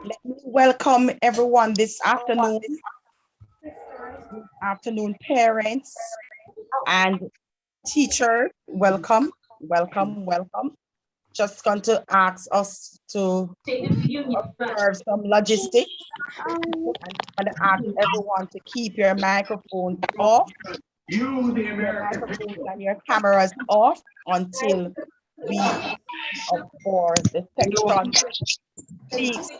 Let me welcome everyone this afternoon. Good afternoon, parents and teachers. Welcome, welcome, welcome. Just going to ask us to observe some logistics. And I'm going to ask everyone to keep your microphones off, your microphones and your cameras off until we up for the section. Please.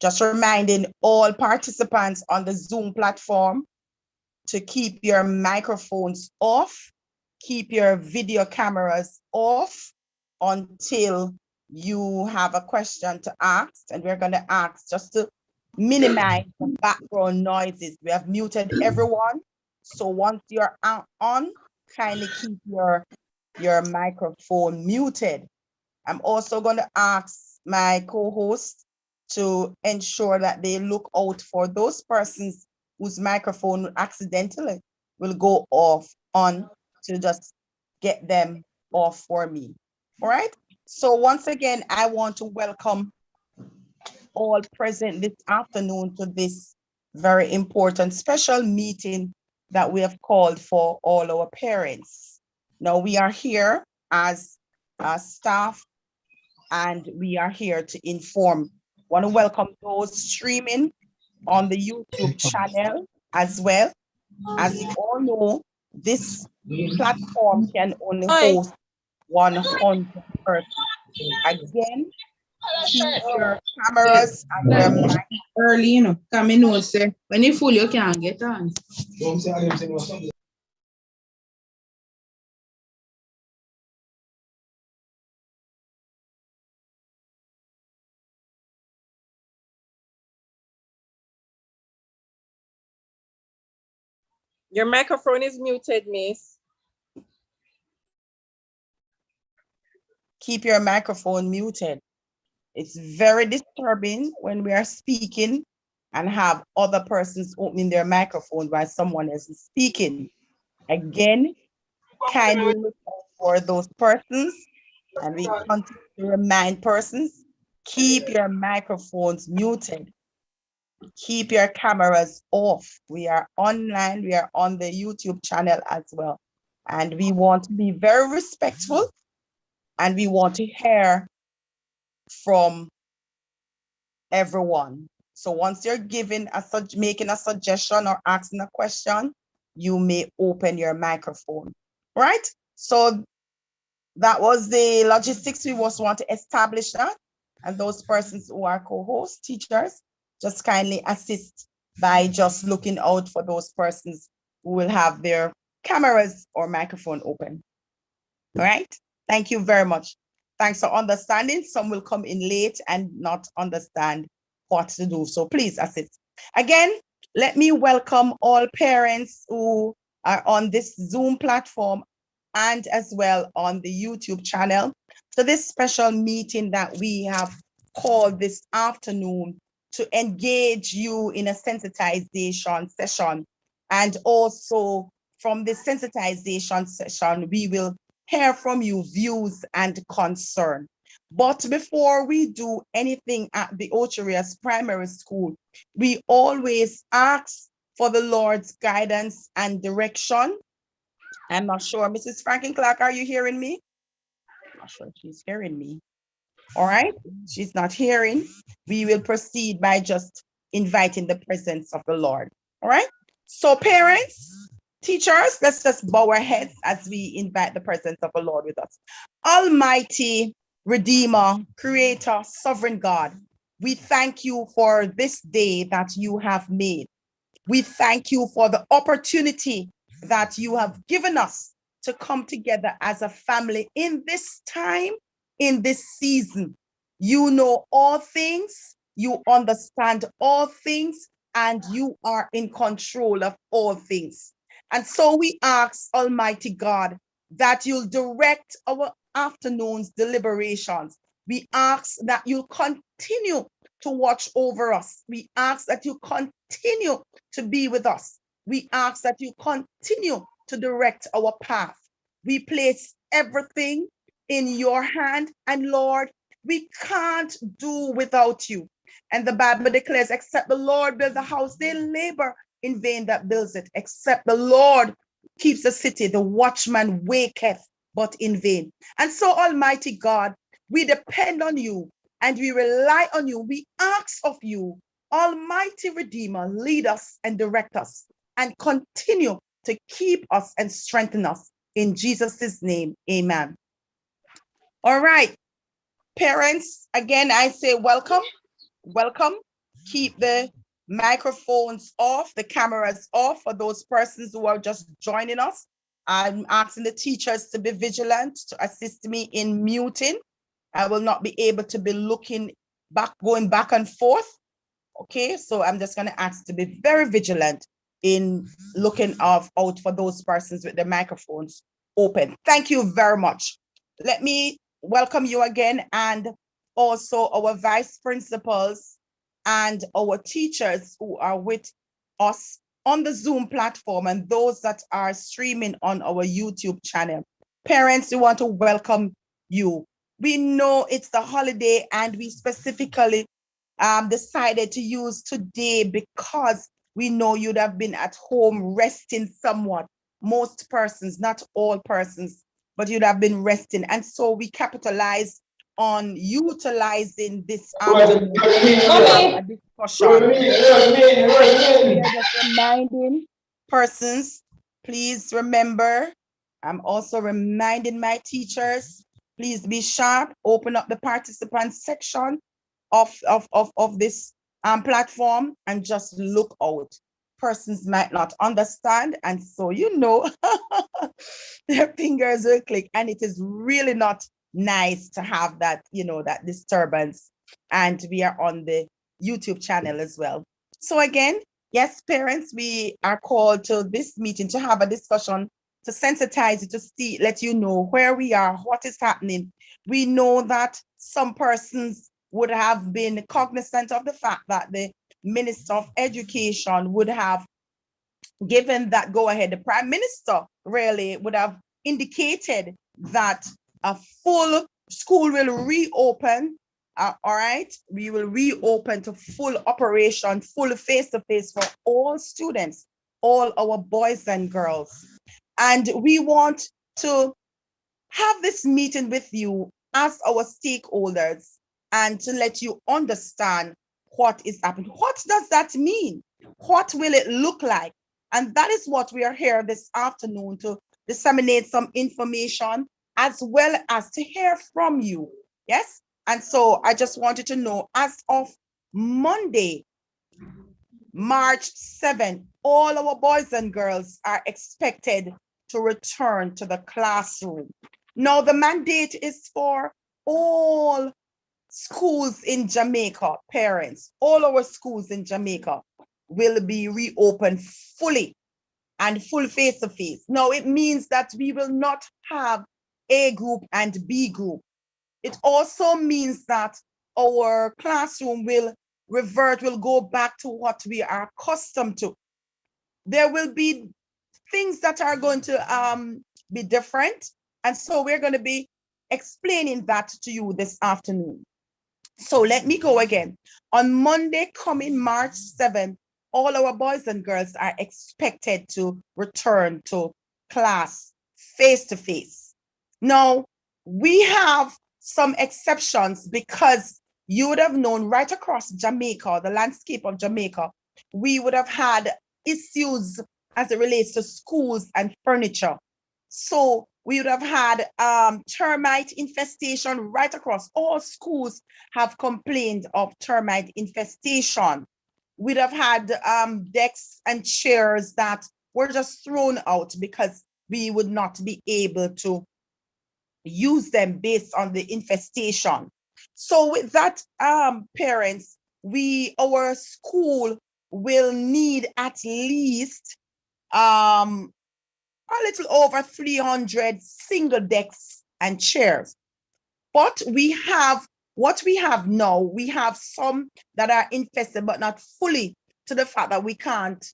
Just reminding all participants on the Zoom platform to keep your microphones off, keep your video cameras off until you have a question to ask. And we're going to ask just to minimize the background noises. We have muted everyone. So once you're on, kindly keep your microphone muted. I'm also going to ask my co-host to ensure that they look out for those persons whose microphone accidentally will go off on to just get them off for me. All right. So once again, I want to welcome all present this afternoon to this very important special meeting that we have called for all our parents. Now we are here as staff and we are here to inform. Want to welcome those streaming on the YouTube channel as well. As you all know, this platform can only host 100 persons. Again, keep your cameras and your mic. Early, you know, coming on, say, when you full, you can't get on. Your microphone is muted, Miss. Keep your microphone muted. It's very disturbing when we are speaking and have other persons opening their microphone while someone else is speaking. Again, kindly look out for those persons, and we continue to remind persons, keep your microphones muted. Keep your cameras off. We are online, we are on the YouTube channel as well. And we want to be very respectful and we want to hear from everyone. So once you're making a suggestion or asking a question, you may open your microphone, right? So that was the logistics. We also want to establish that. And those persons who are co-hosts, teachers, just kindly assist by just looking out for those persons who will have their cameras or microphone open. All right. Thank you very much. Thanks for understanding. Some will come in late and not understand what to do. So please assist. Again, let me welcome all parents who are on this Zoom platform and as well on the YouTube channel to this special meeting that we have called this afternoon to engage you in a sensitization session. And also from the sensitization session, we will hear from you views and concern. But before we do anything at the Ocho Rios Primary School, we always ask for the Lord's guidance and direction. I'm not sure. Mrs. Franklin Clark, are you hearing me? I'm not sure if she's hearing me. All right, she's not hearing. We will proceed by just inviting the presence of the Lord. All right, so parents, teachers, let's just bow our heads as we invite the presence of the Lord with us. Almighty Redeemer, Creator, Sovereign God, we thank you for this day that you have made. We thank you for the opportunity that you have given us to come together as a family in this time, in this season. You know all things, you understand all things, and you are in control of all things. And so we ask, Almighty God, that you'll direct our afternoon's deliberations. We ask that you'll continue to watch over us. We ask that you continue to be with us. We ask that you continue to direct our path. We place everything in your hand, and Lord, we can't do without you. And the Bible declares, except the Lord build the house, they labor in vain that builds it. Except the Lord keeps the city, the watchman waketh, but in vain. And so, Almighty God, we depend on you and we rely on you. We ask of you, Almighty Redeemer, lead us and direct us and continue to keep us and strengthen us. In Jesus' name, amen. All right, parents, again, I say welcome. Welcome. Keep the microphones off, the cameras off for those persons who are just joining us. I'm asking the teachers to be vigilant, to assist me in muting. I will not be able to be looking back, going back and forth. Okay, so I'm just going to ask to be very vigilant in looking out for those persons with their microphones open. Thank you very much. Let me welcome you again, and also our vice principals and our teachers who are with us on the Zoom platform and those that are streaming on our YouTube channel. Parents, we want to welcome you. We know it's the holiday and we specifically decided to use today because we know you'd have been at home resting somewhat. Most persons, not all persons, but you'd have been resting. And so we capitalize on utilizing this afternoon discussion. We are just reminding persons, please remember, I'm also reminding my teachers, please be sharp, open up the participant section of this platform and just look out. Persons might not understand, and so their fingers will click, and it is really not nice to have that, that disturbance. And we are on the YouTube channel as well. So again, yes, parents, we are called to this meeting to have a discussion, to sensitize you, to let you know where we are, what is happening. We know that some persons would have been cognizant of the fact that the Minister of Education would have given that go-ahead. The Prime Minister really would have indicated that a full school will reopen. All right, we will reopen to full operation, full face-to-face for all students, all our boys and girls. And we want to have this meeting with you as our stakeholders and to let you understand what is happening. What does that mean? What will it look like? And that is what we are here this afternoon to disseminate some information as well as to hear from you. Yes? And so I just wanted to know, as of Monday, March 7th, all our boys and girls are expected to return to the classroom. Now, the mandate is for all schools in Jamaica, parents, all our schools in Jamaica will be reopened fully and full face-to-face. Now, it means that we will not have A group and B group. It also means that our classroom will go back to what we are accustomed to. There will be things that are going to be different. And so we're going to be explaining that to you this afternoon. So let me go again. On Monday, coming March 7th, all our boys and girls are expected to return to class face-to-face. Now, we have some exceptions because you would have known right across Jamaica, the landscape of Jamaica, we would have had issues as it relates to schools and furniture. So we would have had termite infestation right across. All schools have complained of termite infestation. We'd have had desks and chairs that were just thrown out because we would not be able to use them based on the infestation. So with that, parents, our school will need at least a little over 300 single desks and chairs. But we have what we have now, we have some that are infested, but not fully to the fact that we can't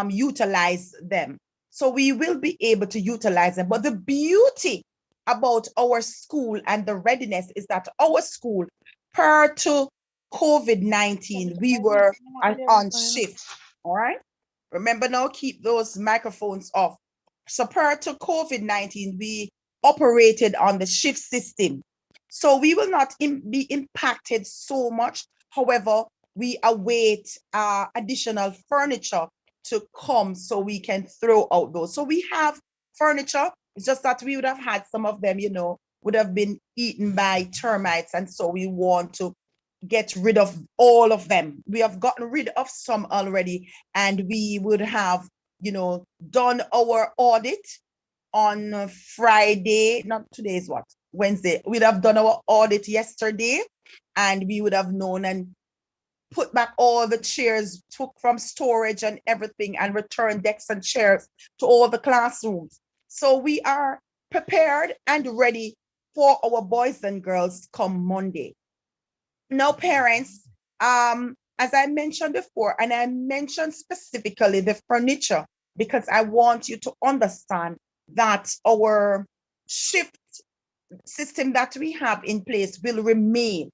utilize them. So we will be able to utilize them. But the beauty about our school and the readiness is that our school, prior to COVID-19, we were on shift. All right. Remember now, keep those microphones off. So prior to COVID-19, we operated on the shift system. So we will not be impacted so much. However, we await additional furniture to come so we can throw out those. So we have furniture. It's just that we would have had some of them, would have been eaten by termites. And so we want to get rid of all of them. We have gotten rid of some already, and we would have, done our audit on Friday. Not today is what? Wednesday. We'd have done our audit yesterday, and we would have known and put back all the chairs took from storage and everything and return desks and chairs to all the classrooms. So we are prepared and ready for our boys and girls come Monday. Now, parents, as I mentioned before, and I mentioned specifically the furniture, because I want you to understand that our shift system that we have in place will remain,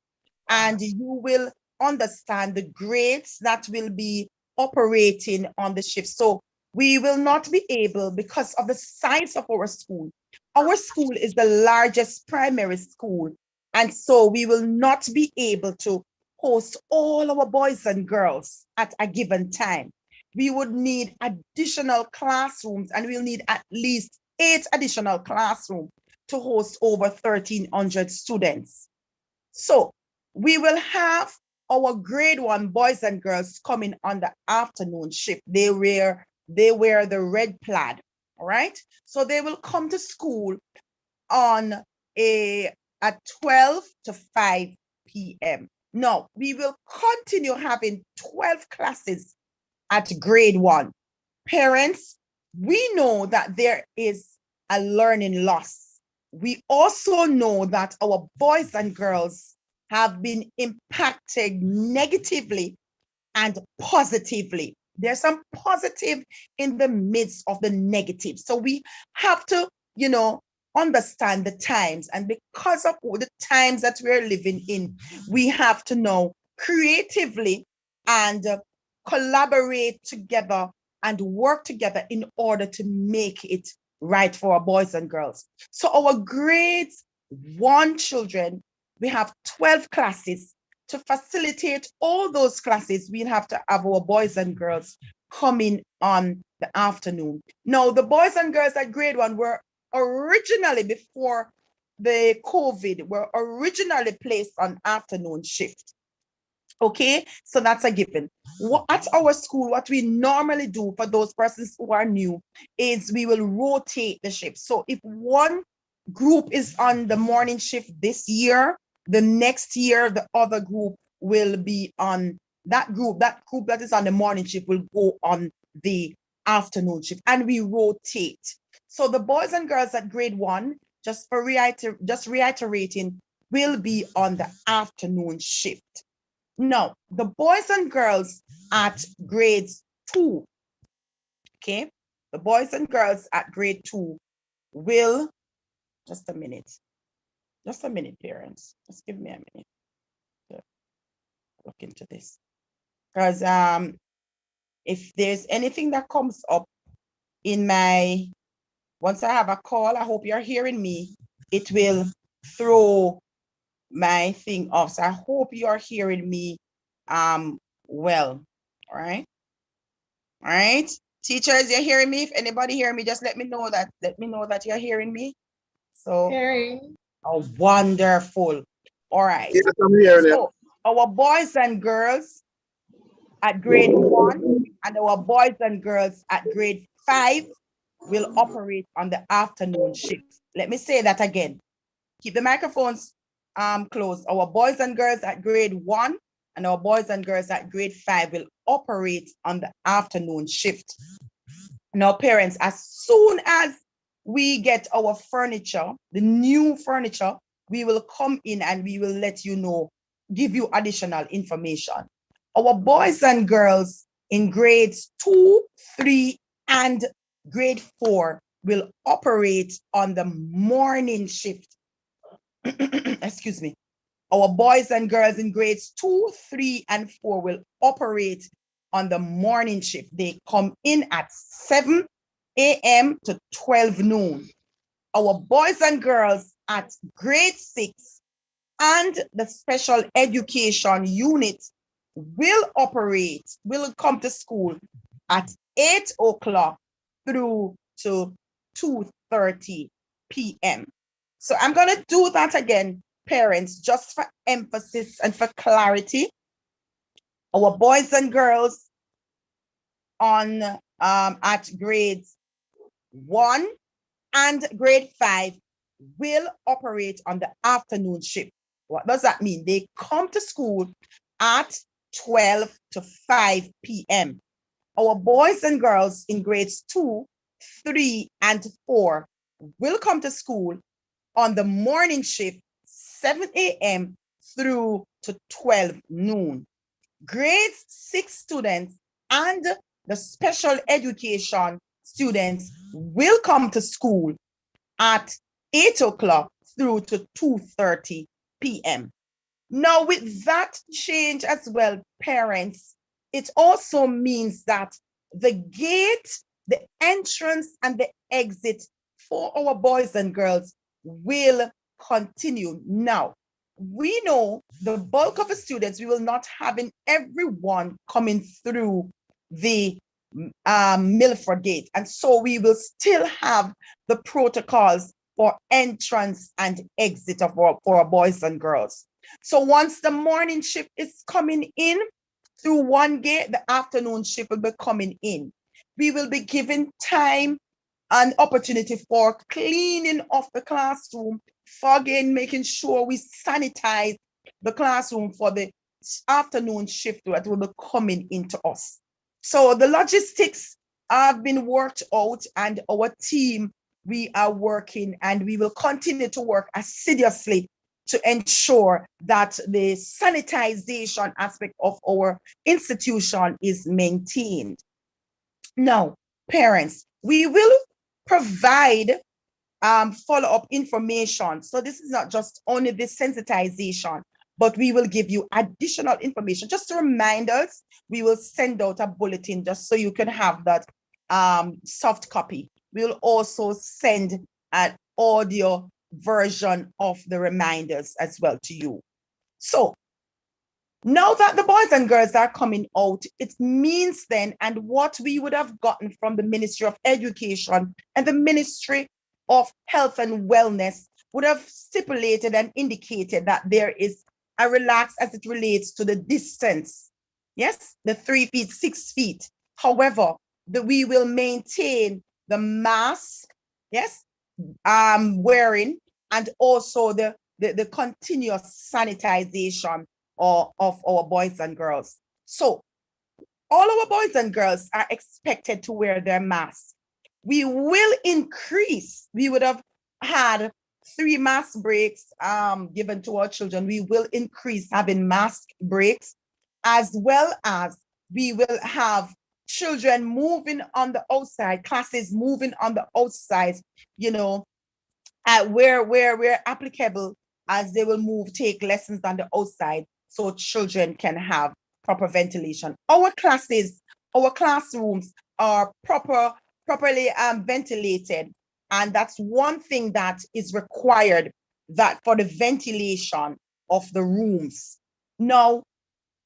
and you will understand the grades that will be operating on the shift. So we will not be able, because of the size of our school. Our school is the largest primary school, and so we will not be able to host all our boys and girls at a given time. We would need additional classrooms, and we'll need at least 8 additional classrooms to host over 1,300 students. So we will have our grade 1 boys and girls coming on the afternoon shift. They wear the red plaid, all right? So they will come to school on at 12 to 5 p.m. Now, we will continue having 12 classes at grade 1. Parents, we know that there is a learning loss. We also know that our boys and girls have been impacted negatively and positively. There's some positive in the midst of the negative. So we have to, understand the times. And because of the times that we're living in, we have to know creatively and collaborate together and work together in order to make it right for our boys and girls. So our grades 1 children, we have 12 classes. To facilitate all those classes, we'll have to have our boys and girls coming on the afternoon. Now, the boys and girls at grade 1 were originally, before the COVID, were originally placed on afternoon shift. Okay, so that's a given. At our school, what we normally do for those persons who are new is we will rotate the shift. So if one group is on the morning shift this year, the next year, the other group will be on that group. That group that is on the morning shift will go on the afternoon shift, and we rotate. So the boys and girls at grade 1, just reiterating, will be on the afternoon shift. Now, the boys and girls at grades 2, okay? The boys and girls at grade 2 will, just a minute, parents. Just give me a minute to look into this. Because if there's anything that comes up in once I have a call, I hope you're hearing me, it will throw my thing off. So I hope you're hearing me well. All right. Teachers, you're hearing me? If anybody hearing me, just let me know that you're hearing me. So Hearing. oh, wonderful. All right. Yes, I'm hearing it. So our boys and girls at grade 1 and our boys and girls at grade 5 will operate on the afternoon shift. Let me say that again. Keep the microphones closed. Our boys and girls at grade 1 and our boys and girls at grade 5 will operate on the afternoon shift. Now, parents, as soon as we get our furniture, the new furniture, we will come in and we will let you know, give you additional information. Our boys and girls in grades 2, 3, and grade 4 will operate on the morning shift. Excuse me. Our boys and girls in grades 2, 3, and 4 will operate on the morning shift. They come in at 7 a.m. to 12 noon. Our boys and girls at grade 6 and the special education unit will come to school at 8 o'clock through to 2:30 p.m. So I'm going to do that again, parents, just for emphasis and for clarity. Our boys and girls on at grades 1 and grade 5 will operate on the afternoon shift. What does that mean? They come to school at 12 to 5 p.m. Our boys and girls in grades 2, 3, and 4 will come to school on the morning shift, 7 a.m. through to 12 noon. Grades 6 students and the special education students will come to school at 8 o'clock through to 2:30 p.m. Now, with that change as well, parents, it also means that the gate, the entrance, and the exit for our boys and girls will continue. Now, we know the bulk of the students, we will not having everyone coming through the Milford Gate. And so we will still have the protocols for entrance and exit for our boys and girls. So once the morning shift is coming in through one gate, the afternoon shift will be coming in. We will be given time and opportunity for cleaning of the classroom, for again making sure we sanitize the classroom for the afternoon shift that will be coming into us. So the logistics have been worked out, and our team, we are working, and we will continue to work assiduously to ensure that the sanitization aspect of our institution is maintained. Now, parents, we will provide follow-up information. So this is not just only the sensitization, but we will give you additional information. Just to remind us, we will send out a bulletin just so you can have that soft copy. We'll also send an audio version of the reminders as well to you. So now that the boys and girls are coming out, it means then, and what we would have gotten from the Ministry of Education and the Ministry of Health and Wellness would have stipulated and indicated that there is a relax as it relates to the distance. Yes, the 3 feet, 6 feet. However, we will maintain the mask, yes, wearing, and also the continuous sanitization of our boys and girls. So all our boys and girls are expected to wear their masks. We will increase, we would have had 3 mask breaks given to our children. We will increase having mask breaks, as well as we will have children moving on the outside, classes moving on the outside, you know, where applicable, as they will move, take lessons on the outside so children can have proper ventilation. Our classes, our classrooms are properly ventilated, and that's one thing that is required, that for the ventilation of the rooms. Now,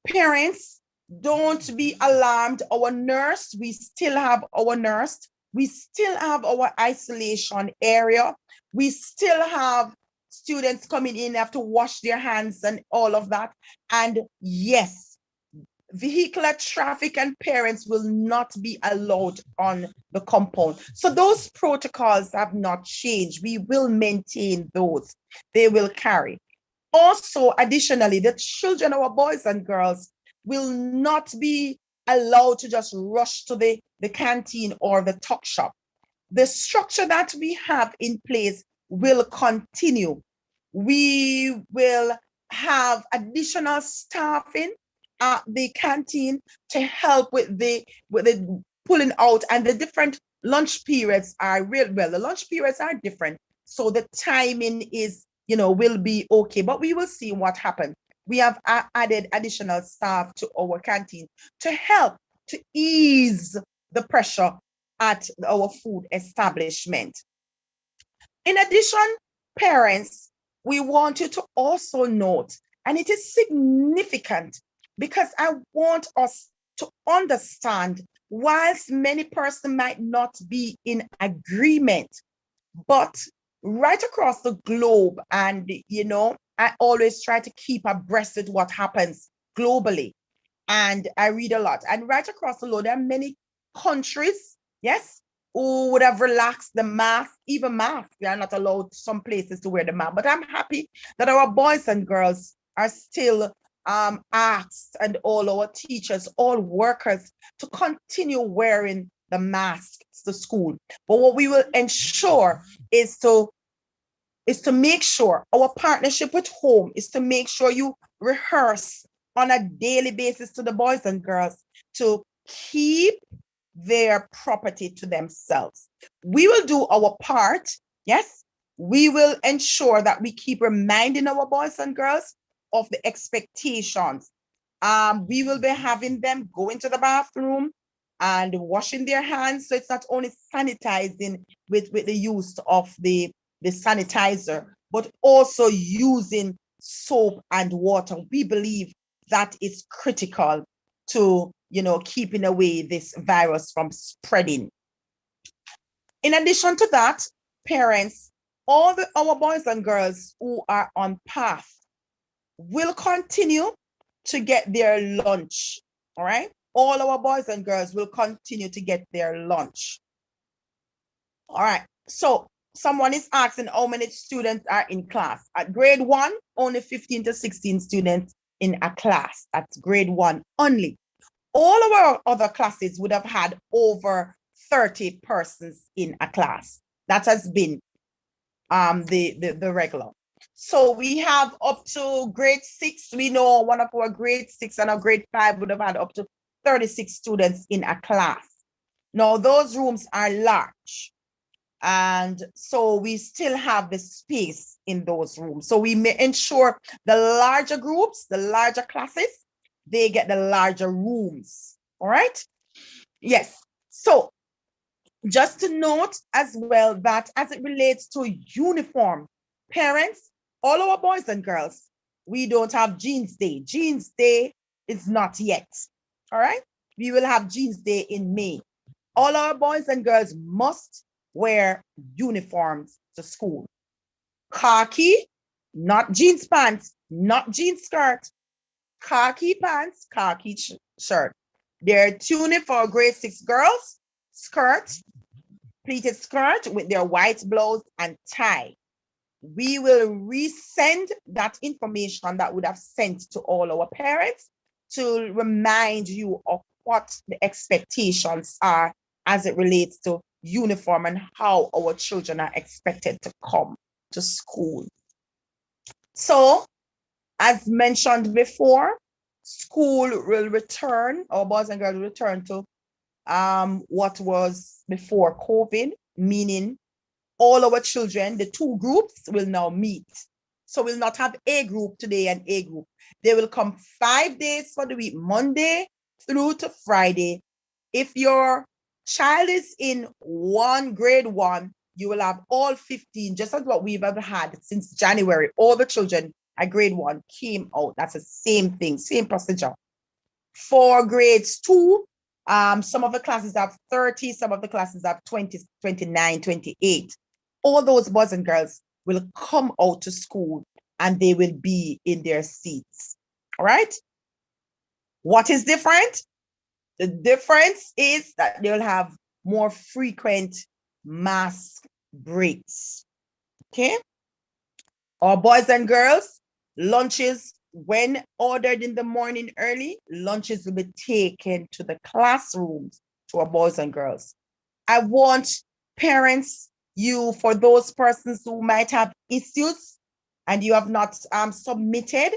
parents, don't be alarmed. Our nurse, we still have our nurse. We still have our isolation area. We still have students coming in, have to wash their hands and all of that. And yes, vehicular traffic and parents will not be allowed on the compound. So those protocols have not changed. We will maintain those. They will carry. Also, additionally, the children, our boys and girls, will not be allowed to just rush to the canteen or the tuck shop. The structure that we have in place will continue. We will have additional staffing at the canteen to help with the pulling out, and the different lunch periods are real well. The lunch periods are different, so the timing is, will be okay, but we will see what happens. We have added additional staff to our canteen to help to ease the pressure at our food establishment. In addition, parents, we want you to also note, and it is significant because I want us to understand, whilst many persons might not be in agreement, but right across the globe, and I always try to keep abreast with what happens globally, and I read a lot. And right across the globe, there are many countries, yes, who would have relaxed the mask, even masks. They are not allowed some places to wear the mask. But I'm happy that our boys and girls are still asked, and all our teachers, all workers, to continue wearing the masks to school. But what we will ensure is to make sure our partnership with home is to make sure you rehearse on a daily basis to the boys and girls to keep their property to themselves. We will do our part. Yes, we will ensure that we keep reminding our boys and girls of the expectations. We will be having them go into the bathroom and washing their hands. So it's not only sanitizing with the use of the sanitizer, but also using soap and water. We believe that is critical to, keeping away this virus from spreading. In addition to that, parents, all our boys and girls who are on path will continue to get their lunch. All right. All our boys and girls will continue to get their lunch. All right. So someone is asking how many students are in class. At grade 1, only 15 to 16 students in a class. That's grade 1 only. All of our other classes would have had over 30 persons in a class. That has been the regular. So we have up to grade 6. We know one of our grade 6 and our grade 5 would have had up to 36 students in a class. Now those rooms are large, and so we still have the space in those rooms. So we may ensure the larger groups, the larger classes, they get the larger rooms. All right. Yes. So just to note as well that as it relates to uniform, parents, all our boys and girls, we don't have Jeans Day. Jeans Day is not yet. All right. We will have Jeans Day in May. All our boys and girls must wear uniforms to school. Khaki, not jeans pants, not jeans skirt, khaki pants, khaki shirt. They're tuning for grade 6 girls, skirt, pleated skirt with their white blouse and tie. We will resend that information that would have sent to all our parents to remind you of what the expectations are as it relates to uniform and how our children are expected to come to school. So, as mentioned before, school will return, our boys and girls will return to what was before COVID, meaning all our children, the 2 groups will now meet. So we'll not have A group today and A group. They will come 5 days for the week, Monday through to Friday. If your child is in grade 1, you will have all 15, just as what we've ever had since January. All the children at grade 1 came out. That's the same thing, same procedure. For grades 2, some of the classes have 30, some of the classes have 20, 29, 28. All those boys and girls will come out to school and they will be in their seats. All right. What is different? The difference is that they'll have more frequent mask breaks. Okay. Our boys and girls, lunches, when ordered in the morning early, lunches will be taken to the classrooms to our boys and girls. I want parents, for those persons who might have issues and you have not submitted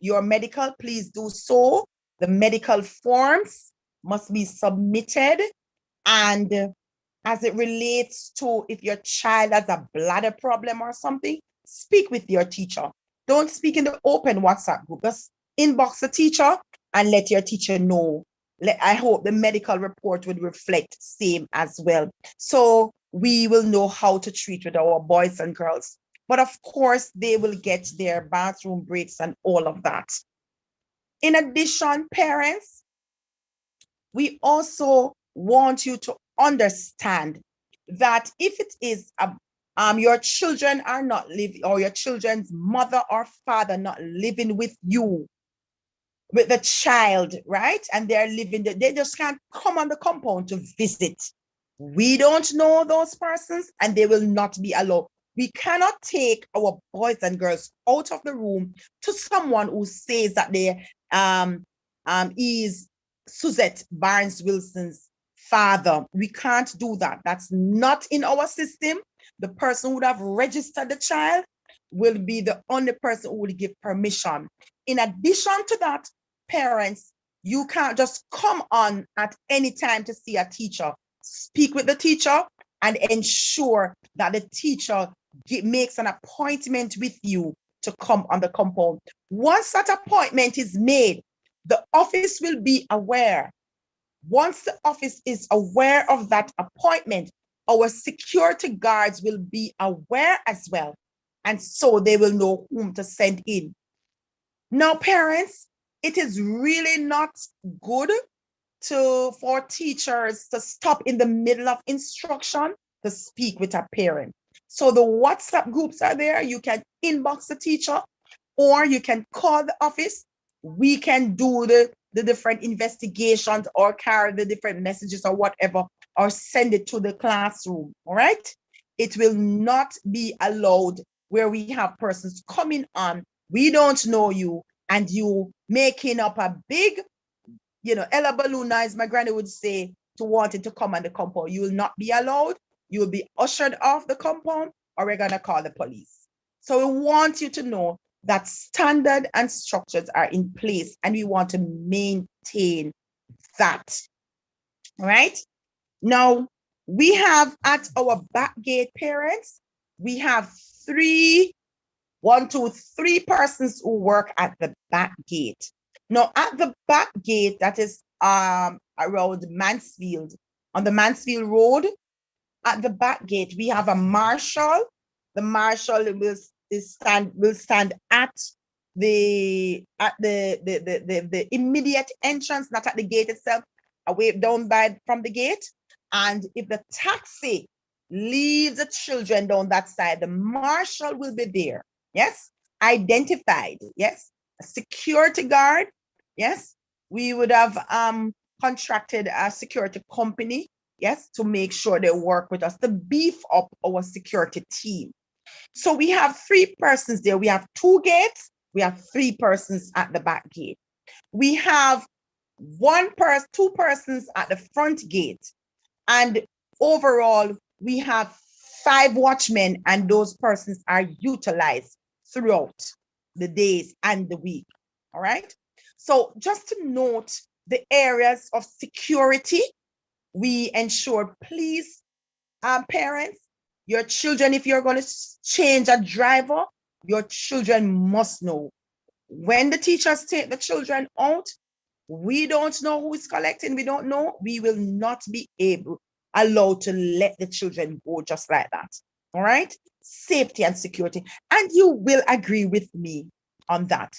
your medical, please do so. The medical forms must be submitted. And as it relates to if your child has a bladder problem or something, speak with your teacher. Don't speak in the open WhatsApp group. Just inbox the teacher and let your teacher know. I hope the medical report would reflect same as well. So we will know how to treat with our boys and girls. But of course, they will get their bathroom breaks and all of that. In addition, parents, we also want you to understand that if it is your children are not living, or your children's mother or father not living with you, with the child, right? And they're living, they just can't come on the compound to visit. We don't know those persons and they will not be allowed. We cannot take our boys and girls out of the room to someone who says that they is Suzette Barnes Wilson's father. We can't do that. That's not in our system. The person who would have registered the child will be the only person who will give permission. In addition to that, parents, you can't just come on at any time to see a teacher. Speak with the teacher and ensure that the teacher makes an appointment with you to come on the compound. Once that appointment is made, the office will be aware. Once the office is aware of that appointment, our security guards will be aware as well. And so they will know whom to send in. Now, parents, it is really not good for teachers to stop in the middle of instruction to speak with a parent. So the WhatsApp groups are there. You can inbox the teacher or you can call the office. We can do the different investigations or carry the different messages or whatever, or send it to the classroom, all right? It will not be allowed where we have persons coming on, we don't know you, and you making up a big, Ella Balloon, as my granny would say, to wanting to come on the compound. You will not be allowed. You will be ushered off the compound, or we're going to call the police. So we want you to know that standard and structures are in place, and we want to maintain that. All right. Now, we have at our back gate, parents, we have three persons who work at the back gate. Now, at the back gate, that is around Mansfield, on the Mansfield Road, at the back gate, we have a marshal. The marshal will stand at the immediate entrance, not at the gate itself, away down from the gate. And if the taxi leaves the children down that side, the marshal will be there. Yes, identified. Yes, a security guard. Yes, we would have contracted a security company. Yes, to make sure they work with us to beef up our security team. So we have three persons there. We have two gates. We have three persons at the back gate. We have two persons at the front gate. And overall, we have 5 watchmen, and those persons are utilized throughout the days and the week. All right. So just to note the areas of security we ensure, please, parents, your children, if you're going to change a driver, your children must know. When the teachers take the children out, we don't know who is collecting. We don't know. We will not be allowed to let the children go just like that. All right? Safety and security. And you will agree with me on that.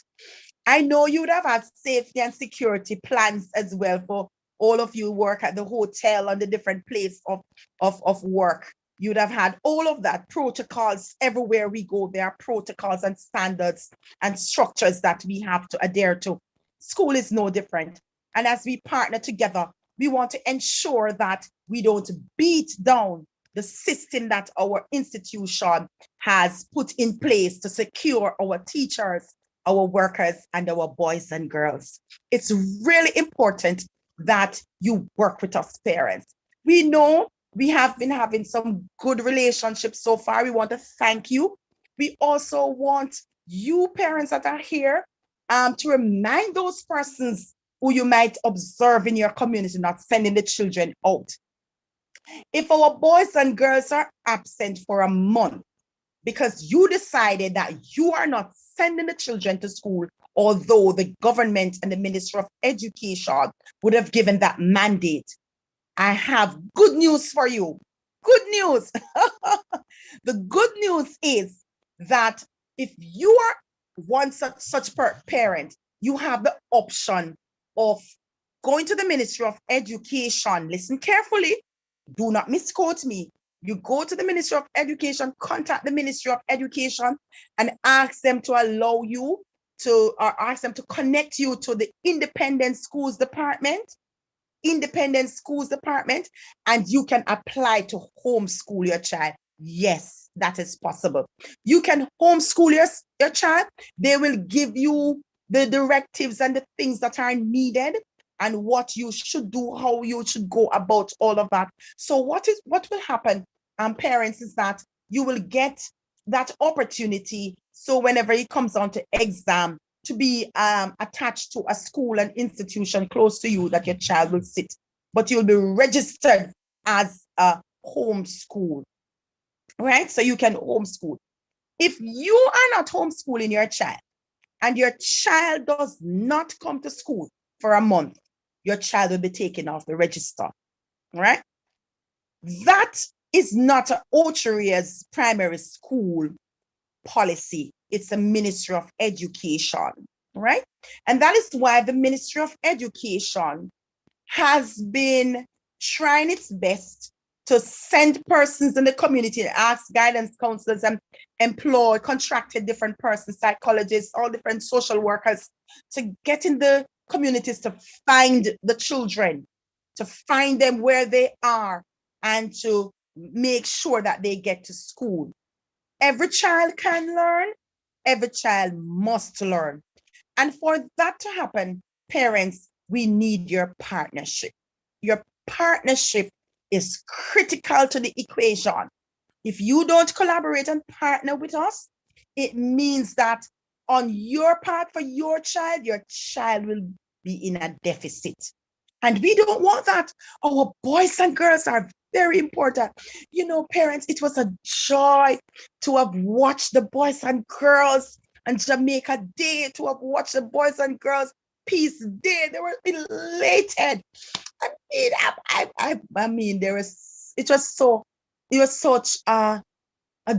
I know you would have had safety and security plans as well for all of you who work at the hotel and the different place of work. You'd have had all of that, protocols everywhere we go. There are protocols and standards and structures that we have to adhere to. School is no different. And as we partner together, we want to ensure that we don't beat down the system that our institution has put in place to secure our teachers, our workers, and our boys and girls. It's really important that you work with us, parents. We know we have been having some good relationships so far. We want to thank you We also want you parents that are here to remind those persons who you might observe in your community not sending the children out. If our boys and girls are absent for a month because you decided that you are not sending the children to school, although the government and the Ministry of Education would have given that mandate, I have good news for you. Good news. The good news is that if you are one such parent, you have the option of going to the Ministry of Education. Listen carefully. Do not misquote me. You go to the Ministry of Education, contact the Ministry of Education and ask them to allow you to, or ask them to connect you to the Independent Schools Department, and you can apply to homeschool your child. Yes, that is possible. You can homeschool your child. They will give you the directives and the things that are needed and what you should do, how you should go about all of that. So what will happen, parents, is that you will get that opportunity. So whenever it comes on to exam, to be attached to a school and institution close to you that your child will sit, but you'll be registered as a homeschool, right? So you can homeschool. If you are not homeschooling your child and your child does not come to school for a month, your child will be taken off the register, right? That is not an Ocho Rios primary school policy. It's a Ministry of Education, right? And that is why the Ministry of Education has been trying its best to send persons in the community, ask guidance counselors and employ contracted different persons, psychologists, all different social workers, to get in the communities to find the children, to find them where they are, and to make sure that they get to school. Every child can learn. Every child must learn. And for that to happen, parents, we need your partnership. Your partnership is critical to the equation. If you don't collaborate and partner with us, it means that on your part for your child will be in a deficit. And we don't want that. Our boys and girls are very important. You know, parents, it was a joy to have watched the boys and girls and Jamaica Day, to have watched the boys and girls Peace Day. They were elated. I mean, it was such a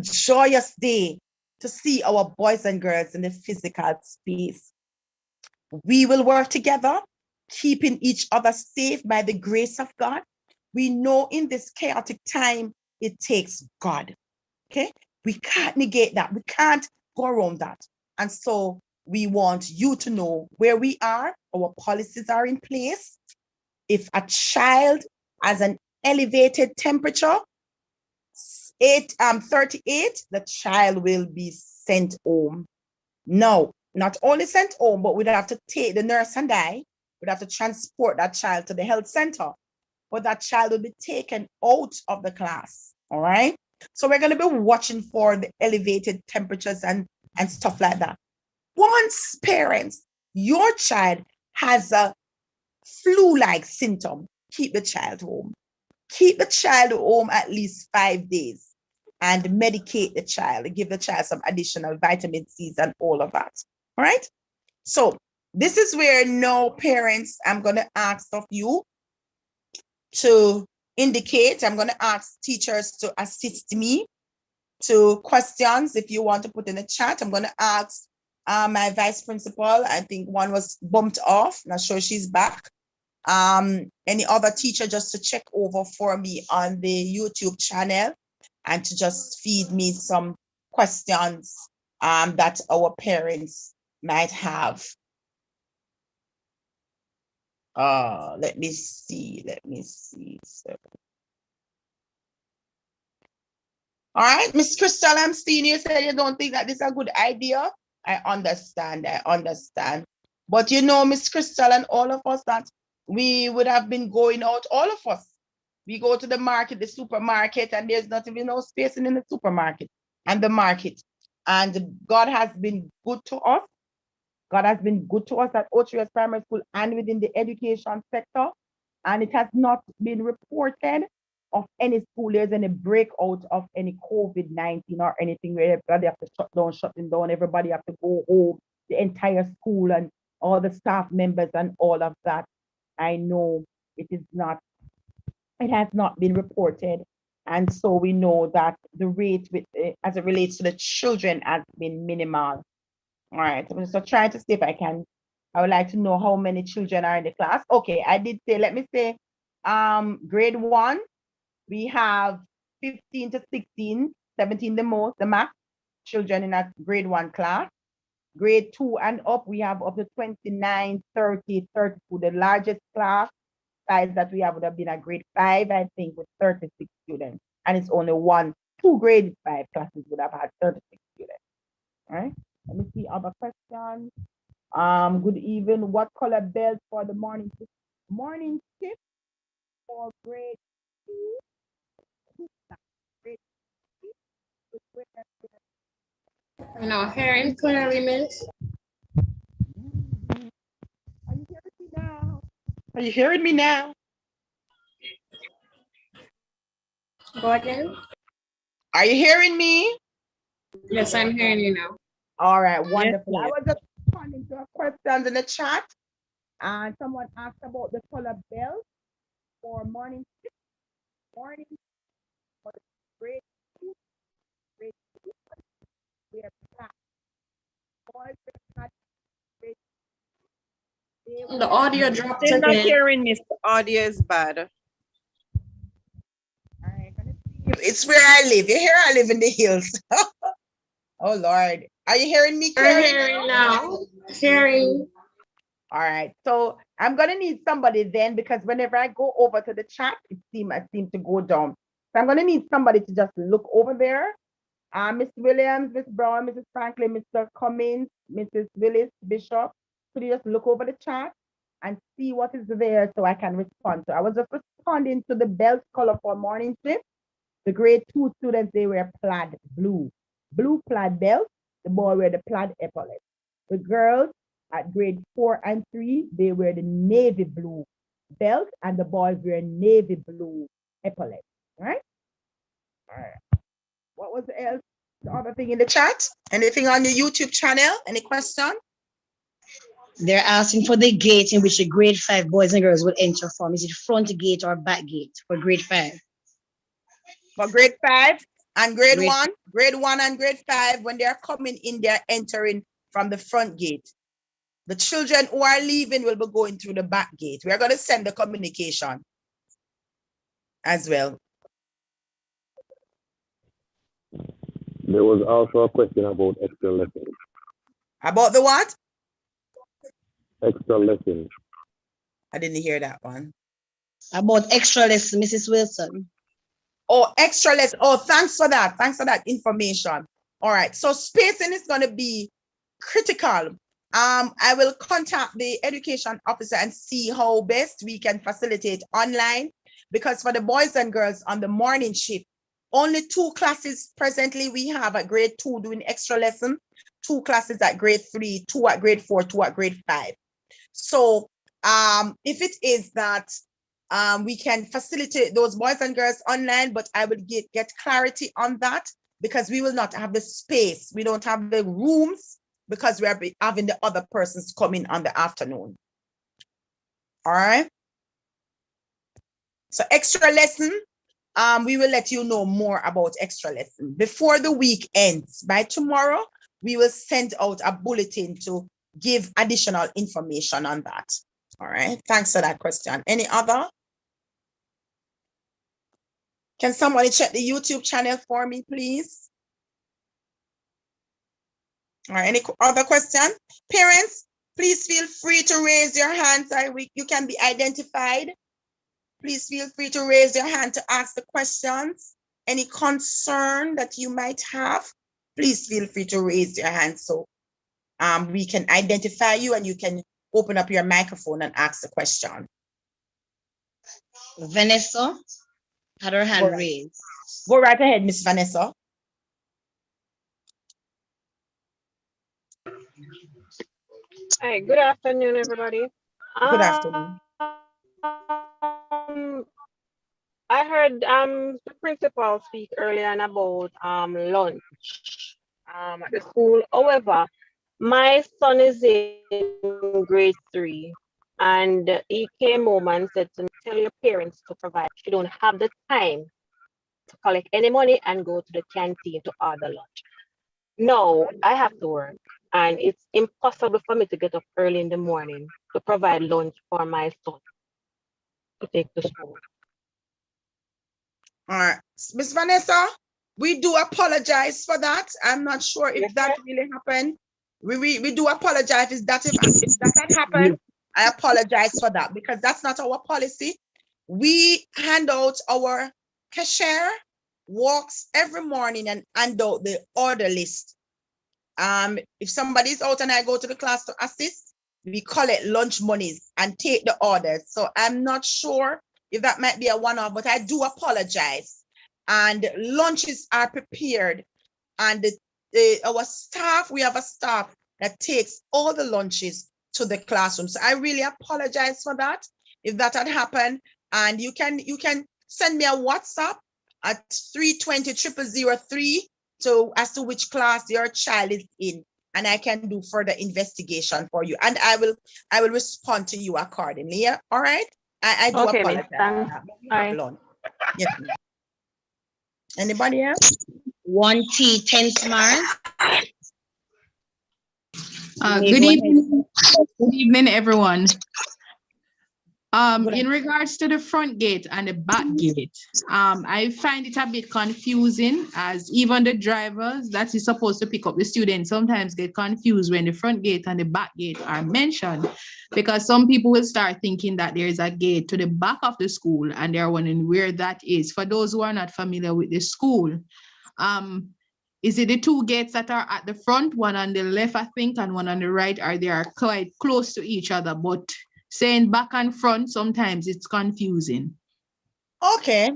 joyous day to see our boys and girls in the physical space. We will work together, keeping each other safe by the grace of God. We know in this chaotic time, it takes God. Okay? We can't negate that. We can't go around that. And so we want you to know where we are. Our policies are in place. If a child has an elevated temperature, 38, the child will be sent home. No, not only sent home, but we'd have to take the nurse and I, we'd have to transport that child to the health center, but that child will be taken out of the class. All right. So we're going to be watching for the elevated temperatures and stuff like that. Once parents, your child has a flu-like symptom, keep the child home. Keep the child home at least 5 days and medicate the child, give the child some additional vitamin C's and all of that. All right. So this is where now, parents, I'm going to ask of you to indicate. I'm going to ask teachers to assist me to questions. If you want to put in a chat, I'm going to ask my vice principal. I think one was bumped off. Not sure she's back. Any other teacher just to check over for me on the YouTube channel and to just feed me some questions that our parents might have. Let me see. So, all right, Miss Crystal, I'm seeing you said you don't think that this is a good idea. I understand. But you know, Miss Crystal and all of us, that we would have been going out, all of us. We go to the market, the supermarket, and there's not even no space in the supermarket and the market. And God has been good to us. God has been good to us at Ocho Rios Primary School and within the education sector. And it has not been reported of any school there's any breakout of any COVID-19 or anything where everybody have to shutting down, everybody have to go home, the entire school and all the staff members and all of that. I know it has not been reported. And so we know that the rate with as it relates to the children has been minimal. All right, I'm just trying to see if I would like to know how many children are in the class. Okay, I did say, let me say, grade 1, we have 15 to 16, 17 the max children in that grade 1 class. Grade 2 and up, we have up to 29, 30, 32. The largest class size that we have would have been a grade 5, I think, with 36 students. And it's only two grade 5 classes would have had 36 students. All right. Let me see other questions. Good evening. What color belt for the morning shift? Morning shift for grade 2. Grade 2. You know, hearing clearly, miss. Are you hearing me now? Are you hearing me now? Go again. Are you hearing me? Yes, I'm hearing you now. All right, wonderful. Yes, I was just responding to a question in the chat, and someone asked about the color belt for morning shift. Morning for grade 2. Grade 2, we are black. Boys are black. Grade 2. The audio dropped They're not again. hearing me. The audio is bad. All right, gonna see. It's where I live. You hear I live in the hills. Oh Lord. Are you hearing me We're clearly? hearing now. Hearing. All right. So I'm gonna need somebody then, because whenever I go over to the chat, I seem to go down. So I'm gonna need somebody to just look over there. Miss Williams, Miss Brown, Mrs. Franklin, Mr. Cummins, Mrs. Willis, Bishop. Could you just look over the chat and see what is there so I can respond? So I was just responding to the belt color for morning shift. The grade 2 students, they wear plaid blue plaid belt. The boy wear the plaid epaulet. The girls at grade 4 and 3, they wear the navy blue belt, and the boys wear navy blue epaulet. All right? All right. What was else? The other thing in the chat? Anything on the YouTube channel? Any question? They're asking for the gate in which the grade 5 boys and girls will enter from. Is it front gate or back gate for grade 5? For grade 5 and grade Grade 1, grade 1 and grade 5, when they're coming in, they're entering from the front gate. The children who are leaving will be going through the back gate. We're going to send the communication as well. There was also a question about extra lessons. About the what? Extra lessons. I didn't hear that one. About extra lesson, Mrs. Wilson. Oh, extra lesson. Oh, thanks for that. Thanks for that information. All right. So spacing is going to be critical. I will contact the education officer and see how best we can facilitate online, because for the boys and girls on the morning shift, only 2 classes presently we have at grade 2 doing extra lesson, 2 classes at grade 3, 2 at grade 4, 2 at grade 5. So if it is that we can facilitate those boys and girls online, but I would get clarity on that, because we will not have the space. We don't have the rooms, because we are having the other persons come in on the afternoon. All right. So extra lesson, we will let you know more about extra lesson before the week ends. By tomorrow, we will send out a bulletin to give additional information on that. All right. Thanks for that question. Any other? Can somebody check the YouTube channel for me, please? All right, any other question? Parents, please feel free to raise your hands. You can be identified. Please feel free to raise your hand to ask the questions. Any concern that you might have, please feel free to raise your hand so we can identify you and you can open up your microphone and ask the question. Vanessa had her hand raised. Go right ahead, Miss Vanessa. Hi, good afternoon, everybody. Good afternoon. I heard the principal speak earlier on about lunch at the school. However, my son is in grade 3 and he came home and said to me, tell your parents to provide. She don't have the time to collect any money and go to the canteen to order lunch. No, I have to work, and it's impossible for me to get up early in the morning to provide lunch for my son to take to school. All right. Miss Vanessa, we do apologize for that. I'm not sure if Yes, that sir. really happened. We do apologize if that had happened. I apologize for that because that's not our policy. We hand out our cashier walks every morning and hand out the order list. If somebody's out and I go to the class to assist, we collect lunch monies and take the orders. So I'm not sure if that might be a one-off, but I do apologize. And lunches are prepared, and our staff, we have a staff that takes all the lunches to the classroom. So I really apologize for that if that had happened. And you can send me a WhatsApp at 320-0003 to as to which class your child is in, and I can do further investigation for you, and I will respond to you accordingly. Yeah, all right. I do Okay, miss. apologize for Thanks. that. But we have Bye. lunch. Yes, ma'am. Anybody else? 1T, 10 smart. Good evening. Good evening, everyone. Good In regards to the front gate and the back gate, I find it a bit confusing as even the drivers that is supposed to pick up the students sometimes get confused when the front gate and the back gate are mentioned, because some people will start thinking that there is a gate to the back of the school and they're wondering where that is. For those who are not familiar with the school, is it the two gates that are at the front, one on the left, I think, and one on the right, or they are quite close to each other, but saying back and front, sometimes it's confusing. Okay,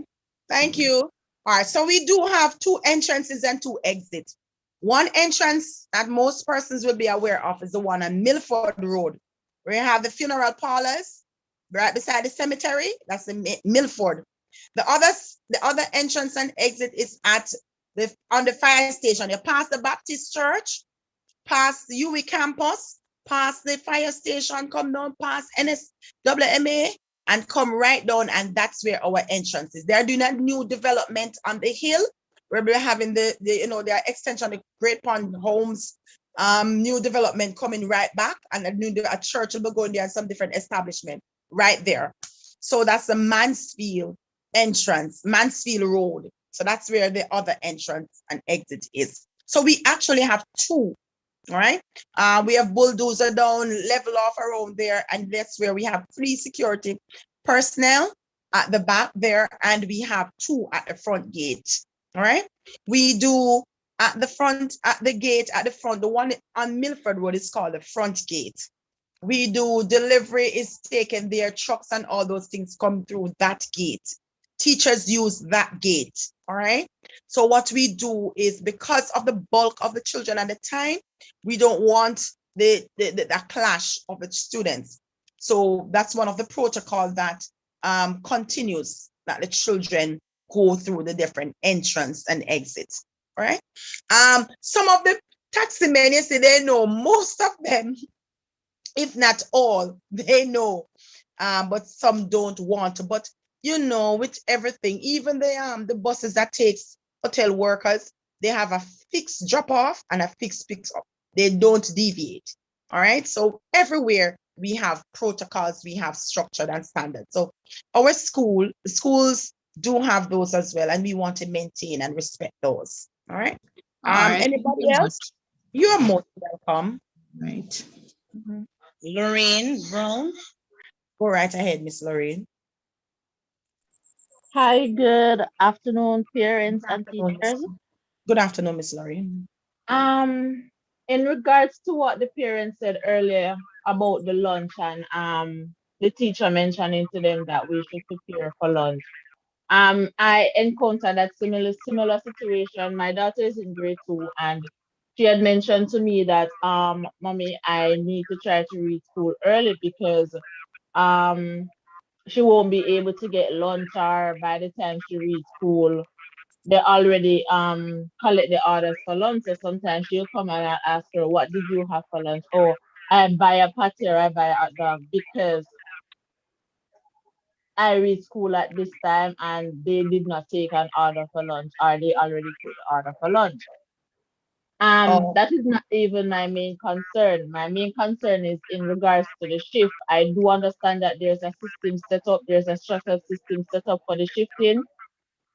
thank you. All right, so we do have two entrances and two exits. One entrance that most persons will be aware of is the one on Milford Road, where you have the funeral parlors right beside the cemetery. That's the Milford. The other entrance and exit is at on the fire station. You pass the Baptist church, past the UE campus, past the fire station, come down past NSWMA, and come right down, and that's where our entrance is. They're doing a new development on the hill where we're having their extension, the Great Pond Homes, new development coming right back, and a church will be going there and some different establishment right there. So that's the Mansfield entrance, Mansfield Road. So that's where the other entrance and exit is. So we actually have two. All right. We have bulldozer down, level off around there, and that's where we have 3 security personnel at the back there, and we have 2 at the front gate. All right. We do at the front, at the gate, at the front, the one on Milford Road is called the front gate. We do delivery is taken there, trucks and all those things come through that gate. Teachers use that gate. All right. So what we do is, because of the bulk of the children at the time, we don't want the clash of the students. So that's one of the protocol that continues, that the children go through the different entrance and exits. All right. Some of the taxi men, you see, they know, most of them, if not all, they know, but some don't want to. But with everything, even the buses that takes hotel workers, they have a fixed drop off and a fixed pick up. They don't deviate. All right. So everywhere we have protocols, we have structured and standards. So our schools do have those as well, and we want to maintain and respect those. All right. All right. Anybody else? You're most welcome. Right. Lorraine Brown. Go right ahead, Miss Lorraine. Hi, good afternoon, parents and Afternoon, Miss- teachers. Good afternoon, Miss Lorraine. Um, in regards to what the parents said earlier about the lunch and the teacher mentioning to them that we should prepare for lunch. I encountered that similar situation. My daughter is in grade 2 and she had mentioned to me that, mommy, I need to try to reach school early because um she won't be able to get lunch, or by the time she reach school, they already collect the orders for lunch. So sometimes she'll come and I'll ask her, what did you have for lunch? Oh, I buy a patty or I buy a hot dog because I reach school at this time and they did not take an order for lunch, or they already took the order for lunch. Oh, That is not even my main concern. My main concern is in regards to the shift. I do understand that there's a system set up, there's a structured system set up for the shifting,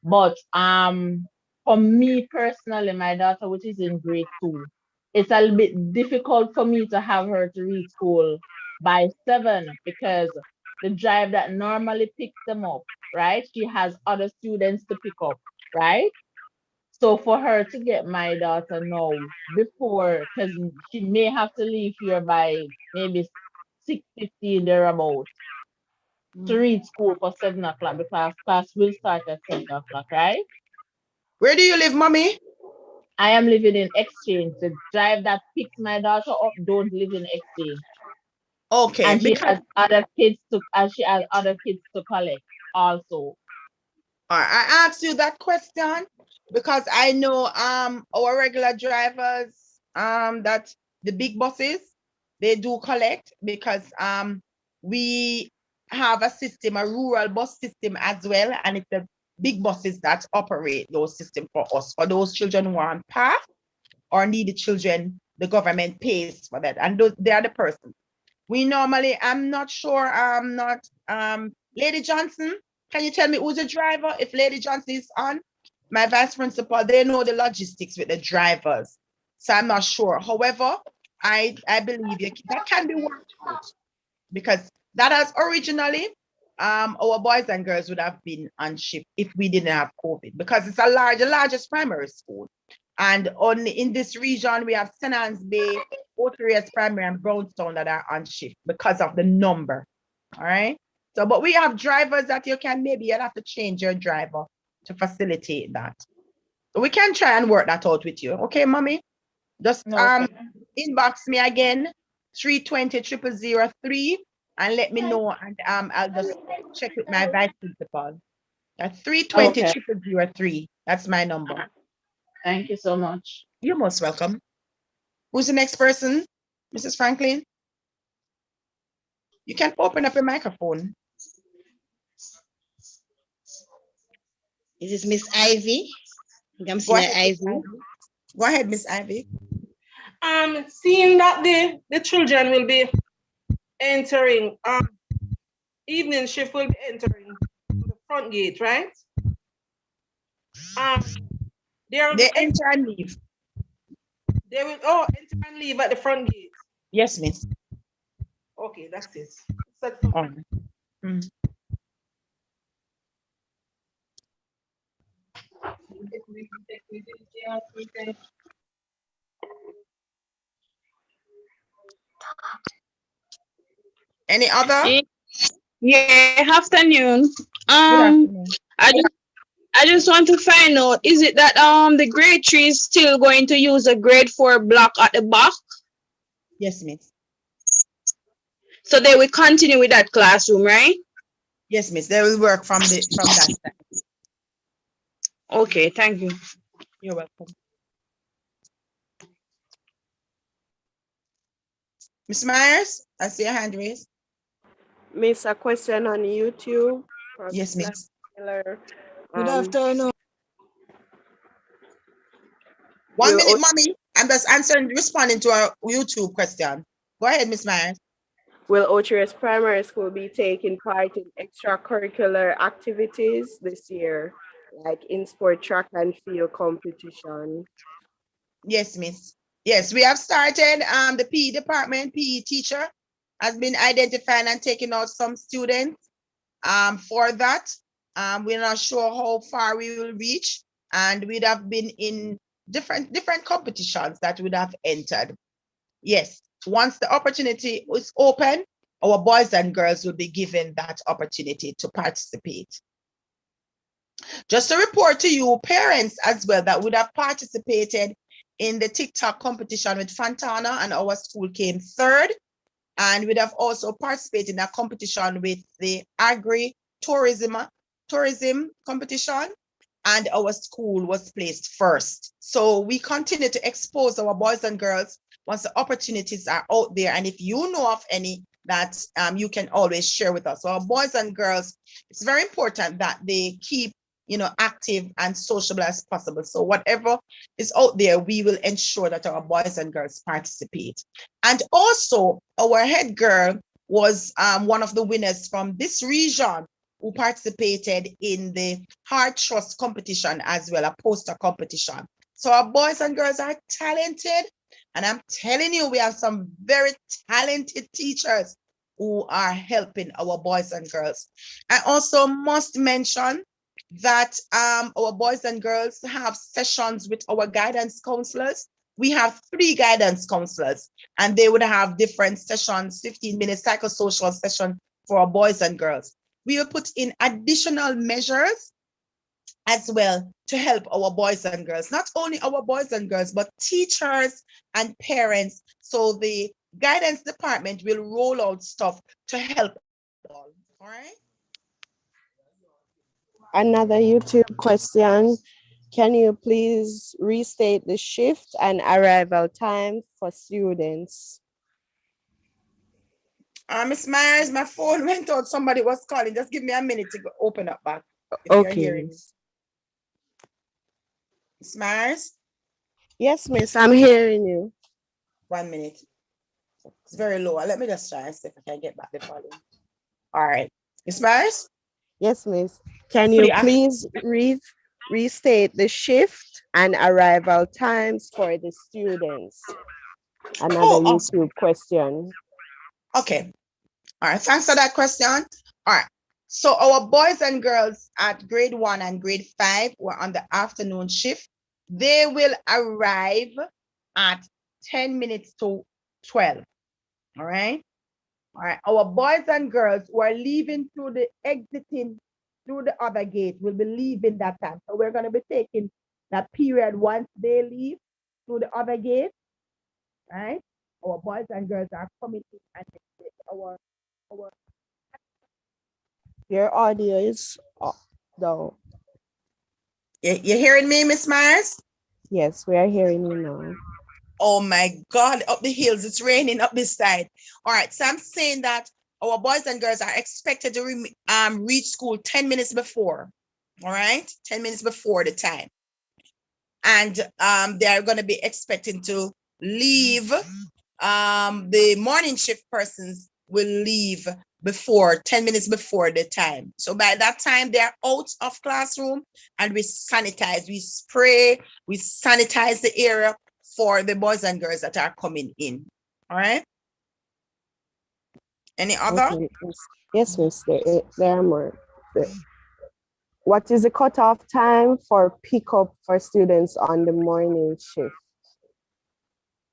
but for me personally, my daughter, which is in grade 2, it's a little bit difficult for me to have her to reach school by 7 because the drive that normally picks them up, right? She has other students to pick up, right? So for her to get my daughter now before, because she may have to leave here by maybe 6:15 thereabout to reach school for 7 o'clock because class will start at 7 o'clock, right? where do you live, mommy? I am living in Exchange. The drive that picks my daughter up don't live in Exchange, Okay, and she because has other kids to, and she has other kids to collect also. I asked you that question because I know our regular drivers that the big buses they do collect because we have a system, a rural bus system as well, and it's the big buses that operate those systems for us, for those children who are on path or needy children. The government pays for that, and those they are the persons. We normally, I'm not sure, I'm not, Lady Johnson, can you tell me who's the driver? If Lady Johnson is on, my vice principal, they know the logistics with the drivers. So I'm not sure. However, I believe that can be worked out because that has originally, our boys and girls would have been on shift if we didn't have COVID because it's the largest primary school. And in this region, we have St. Anne's Bay, Ocho Rios Primary, and Brownstown that are on shift because of the number. All right. So, but we have drivers that you'll have to change your driver to facilitate that. So we can try and work that out with you. Okay, mommy? Just Okay. inbox me again, 320 0003, and let me know, and I'll just check with my vice principal. That's 320 Okay. 0003. That's my number. Thank you so much. You're most welcome. Who's the next person? Mrs. Franklin? You can open up your microphone. This is Miss Ivy. I think I'm Go seeing ahead, Miss Ivy. Ivy. Go ahead, Miss Ivy. Seeing that the children will be entering, evening shift will be entering the front gate, right? They enter and leave. They will enter and leave at the front gate. Yes, miss. Okay, that's it. Any other? Yeah, afternoon. Good afternoon. I just want to find out, is it that the grade 3 is still going to use a grade 4 block at the back? Yes, miss. So they will continue with that classroom, right? Yes, miss. They will work from that side. Okay, thank you. You're welcome. Miss Myers, I see a hand raised. Miss, a question on YouTube. Yes, miss. Good afternoon. 1 minute, mommy. I'm just responding to our YouTube question. Go ahead, Miss Myers. Will Ocho Rios Primary School be taking part in extracurricular activities this year, like in sport, track and field competition? Yes, miss. Yes, we have started. The PE department, PE teacher, has been identifying and taking out some students for that. We're not sure how far we will reach, and we'd have been in different competitions that would have entered. Yes, once the opportunity is open, our boys and girls will be given that opportunity to participate. Just to report to you, parents as well that would have participated in the TikTok competition with Fantana, and our school came third. And we'd have also participated in a competition with the tourism competition, and our school was placed first. So we continue to expose our boys and girls once the opportunities are out there. And if you know of any that you can always share with us. So our boys and girls, it's very important that they keep, active and sociable as possible. So whatever is out there, we will ensure that our boys and girls participate. And also our head girl was one of the winners from this region who participated in the Heart Trust competition as well, a poster competition. So our boys and girls are talented. And I'm telling you, we have some very talented teachers who are helping our boys and girls. I also must mention that our boys and girls have sessions with our guidance counselors. We have 3 guidance counselors, and they would have different sessions, 15-minute psychosocial session for our boys and girls. We will put in additional measures as well to help our boys and girls, not only our boys and girls, but teachers and parents. So the guidance department will roll out stuff to help all right? Another YouTube question. Can you please restate the shift and arrival time for students? Miss Myers, my phone went out. Somebody was calling. Just give me a minute to open up back. If you're Okay. hearing me. Miss Myers? Yes, miss, I'm hearing you. 1 minute. It's very low. Let me just try and see if I can get back the volume. All right. Miss Myers? Yes, miss. Can you Please. please restate the shift and arrival times for the students? Another YouTube question. Okay. All right. Thanks for that question. All right. So our boys and girls at grade 1 and grade 5 were on the afternoon shift. They will arrive at 10 minutes to 12. All right. All right. Our boys and girls who are leaving through the exiting through the other gate will be leaving that time. So we're going to be taking that period once they leave through the other gate. Right. Our boys and girls are coming in, and our Your audio is down. You're hearing me, Miss Myers? Yes, we are hearing you now. Oh my God, up the hills, it's raining up this side. All right, so I'm saying that our boys and girls are expected to reach school 10 minutes before. All right, 10 minutes before the time. And they are going to be expecting to leave. The morning shift persons will leave before 10 minutes before the time. So by that time, they're out of classroom, and we sanitize, we spray, we sanitize the area for the boys and girls that are coming in. All right. Any other? Okay. Yes, miss, there are more. What is the cutoff time for pickup for students on the morning shift?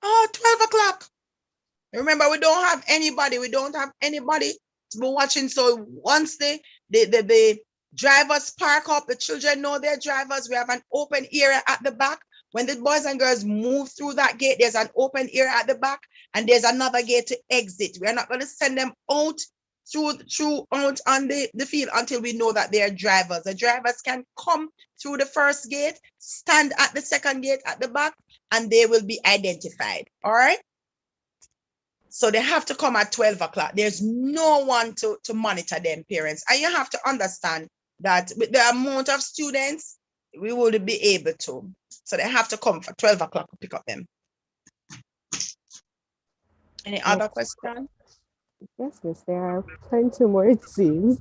12 o'clock. Remember, we don't have anybody to be watching. So once the drivers park up, the children know their drivers. We have an open area at the back. When the boys and girls move through that gate, there's an open area at the back, and there's another gate to exit. We are not going to send them out out on the field until we know that they are drivers. The drivers can come through the first gate, stand at the second gate at the back, and they will be identified. All right. So they have to come at 12 o'clock. There's no one to monitor them, parents. And you have to understand that with the amount of students, we will be able to. So they have to come for 12 o'clock to pick up them. Any other question? Yes, miss, there are plenty more, it seems.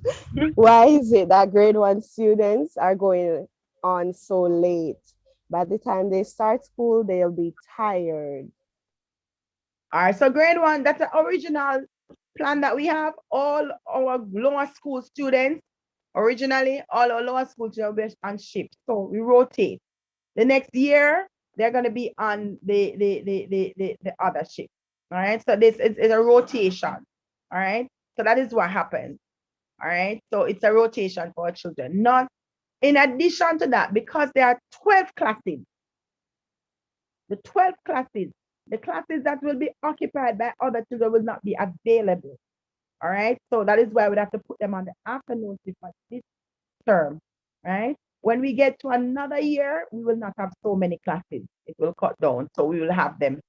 Why is it that grade 1 students are going on so late? By the time they start school, they'll be tired. All right, so grade 1, that's the original plan that we have. All our lower school students, originally, all our lower school students are on shift. So we rotate. The next year, they're going to be on the other shift. All right, so this is a rotation. All right, so that is what happens. All right, so it's a rotation for our children. Not in addition to that, because there are 12 classes. The 12 classes, the classes that will be occupied by other children will not be available. All right. So that is why we'd have to put them on the afternoon shift for this term. Right. When we get to another year, we will not have so many classes. It will cut down. So we will have them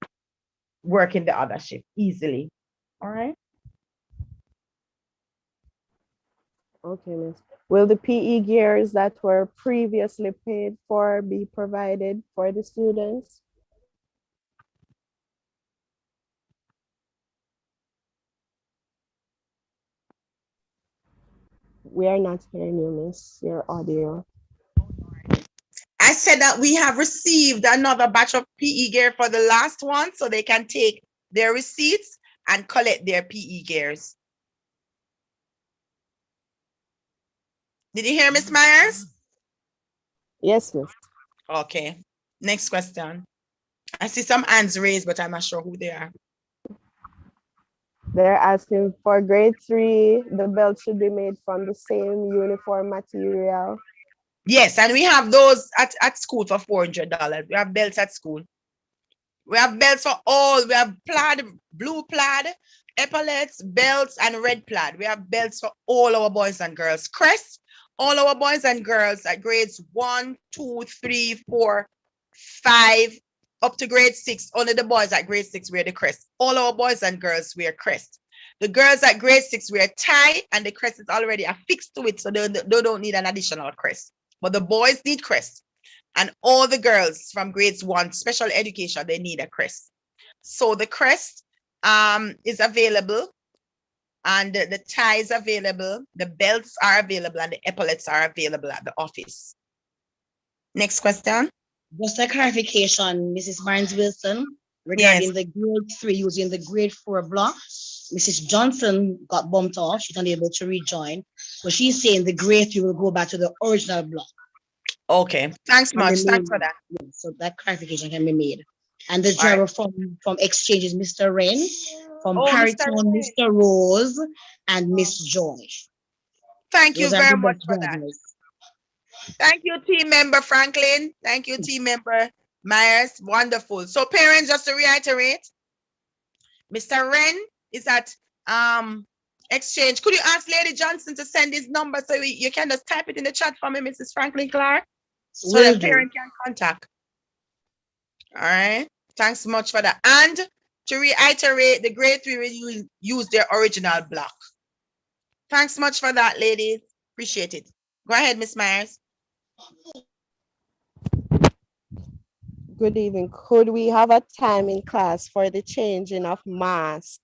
working the other shift easily. All right. Okay, miss. Will the PE gears that were previously paid for be provided for the students? We are not hearing you, miss. Your audio. I said that we have received another batch of PE gear for the last one, so they can take their receipts and collect their PE gears. Did you hear, Miss Myers? Yes, miss. Okay. Next question. I see some hands raised, but I'm not sure who they are. They're asking for grade 3, the belt should be made from the same uniform material. Yes, and we have those at school for $400. We have belts at school. We have belts for all. We have plaid, blue plaid, epaulets, belts, and red plaid. We have belts for all our boys and girls. Crest, all our boys and girls at grades 1, 2, 3, 4, 5, up to grade 6. Only the boys at grade 6 wear the crest. All our boys and girls wear crest. The girls at grade 6 wear tie, and the crest is already affixed to it, so they don't need an additional crest. But the boys need crest. And all the girls from grades 1, special education, they need a crest. So the crest is available, and the tie is available, the belts are available, and the epaulets are available at the office. Next question. Just a clarification, Mrs. Barnes Wilson, regarding the grade 3 using the grade 4 block. Mrs. Johnson got bumped off. She's unable to rejoin. So she's saying the grade 3 will go back to the original block. Okay, thanks much. Thanks for that. So that clarification can be made. And the driver from Exchange is Mr. Wren, from Parrington, Mr. Rose, and Miss Joy. Thank you very much for that. Thank you, team member Franklin. Thank you, team member Myers. Wonderful. So parents, just to reiterate, Mr. Wren is at Exchange. Could you ask Lady Johnson to send his number so you can just type it in the chat for me, Mrs. Franklin Clark? So the parent can contact. All right. Thanks so much for that. And to reiterate, the grade 3 will use their original block. Thanks much for that, ladies. Appreciate it. Go ahead, Miss Myers. Good evening. Could we have a time in class for the changing of mask?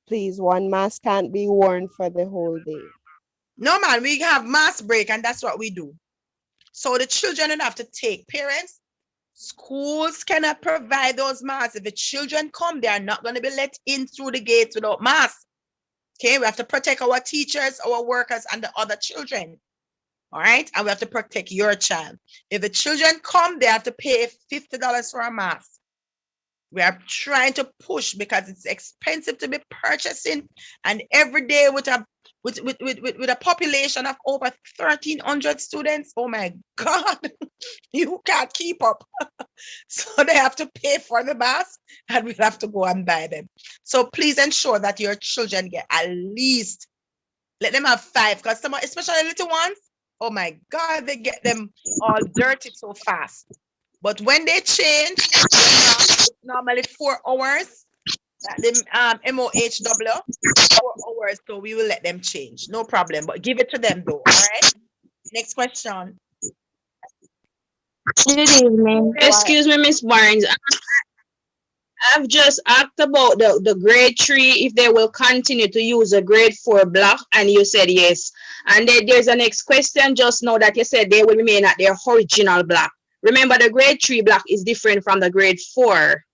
Please, one mask can't be worn for the whole day. No, man, we have mask break, and that's what we do. So the children don't have to take. Parents, schools cannot provide those masks. If the children come, they are not going to be let in through the gates without masks. Okay, we have to protect our teachers, our workers, and the other children. All right, and we have to protect your child. If the children come, they have to pay $50 for a mask. We are trying to push because it's expensive to be purchasing, and every day with a population of over 1,300 students, oh my God, you can't keep up. So they have to pay for the mask, and we have to go and buy them. So please ensure that your children get at least, let them have 5, because some, especially little ones, oh my God, they get them all dirty so fast. But when they change, it's normally 4 hours. The MOHW, 4 hours, so we will let them change. No problem, but give it to them though, all right? Next question. Good evening. Excuse me, Miss Barnes. I've just asked about the grade 3, if they will continue to use a grade 4 block, and you said yes. And then there's a next question just now that you said they will remain at their original block. Remember, the grade 3 block is different from the grade 4.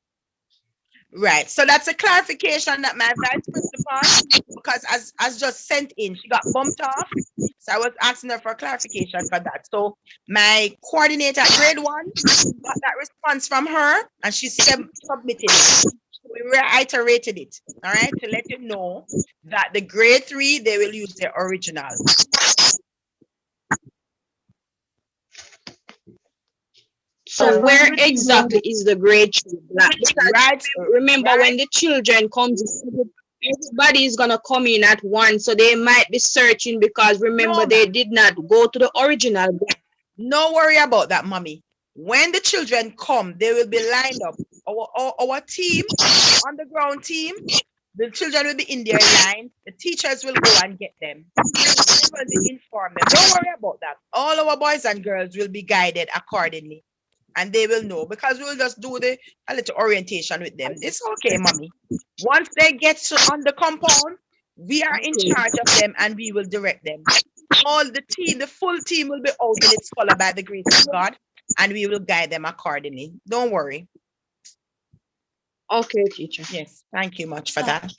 Right. So that's a clarification that my vice principal, because as just sent in, she got bumped off. So I was asking her for clarification for that. So my coordinator at grade 1 got that response from her, and she submitted it. We reiterated it, all right, to let you know that the grade 3, they will use their original. So where exactly is the grade 3 black? Because Right. remember, Right. when the children comes, everybody is gonna come in at once, so they might be searching because remember No, they did not go to the original black. No worry about that, mommy. When the children come, they will be lined up. Our team, on the ground team, the children will be in their line. The teachers will go and get them. They will be inform them. Don't worry about that. All our boys and girls will be guided accordingly. And they will know because we'll just do a little orientation with them. It's okay, mommy. Once they get on the compound, we are in charge of them and we will direct them. All the team, the full team will be out in its color by the grace of God, and we will guide them accordingly. Don't worry. Okay, teacher. Yes, thank you much for that.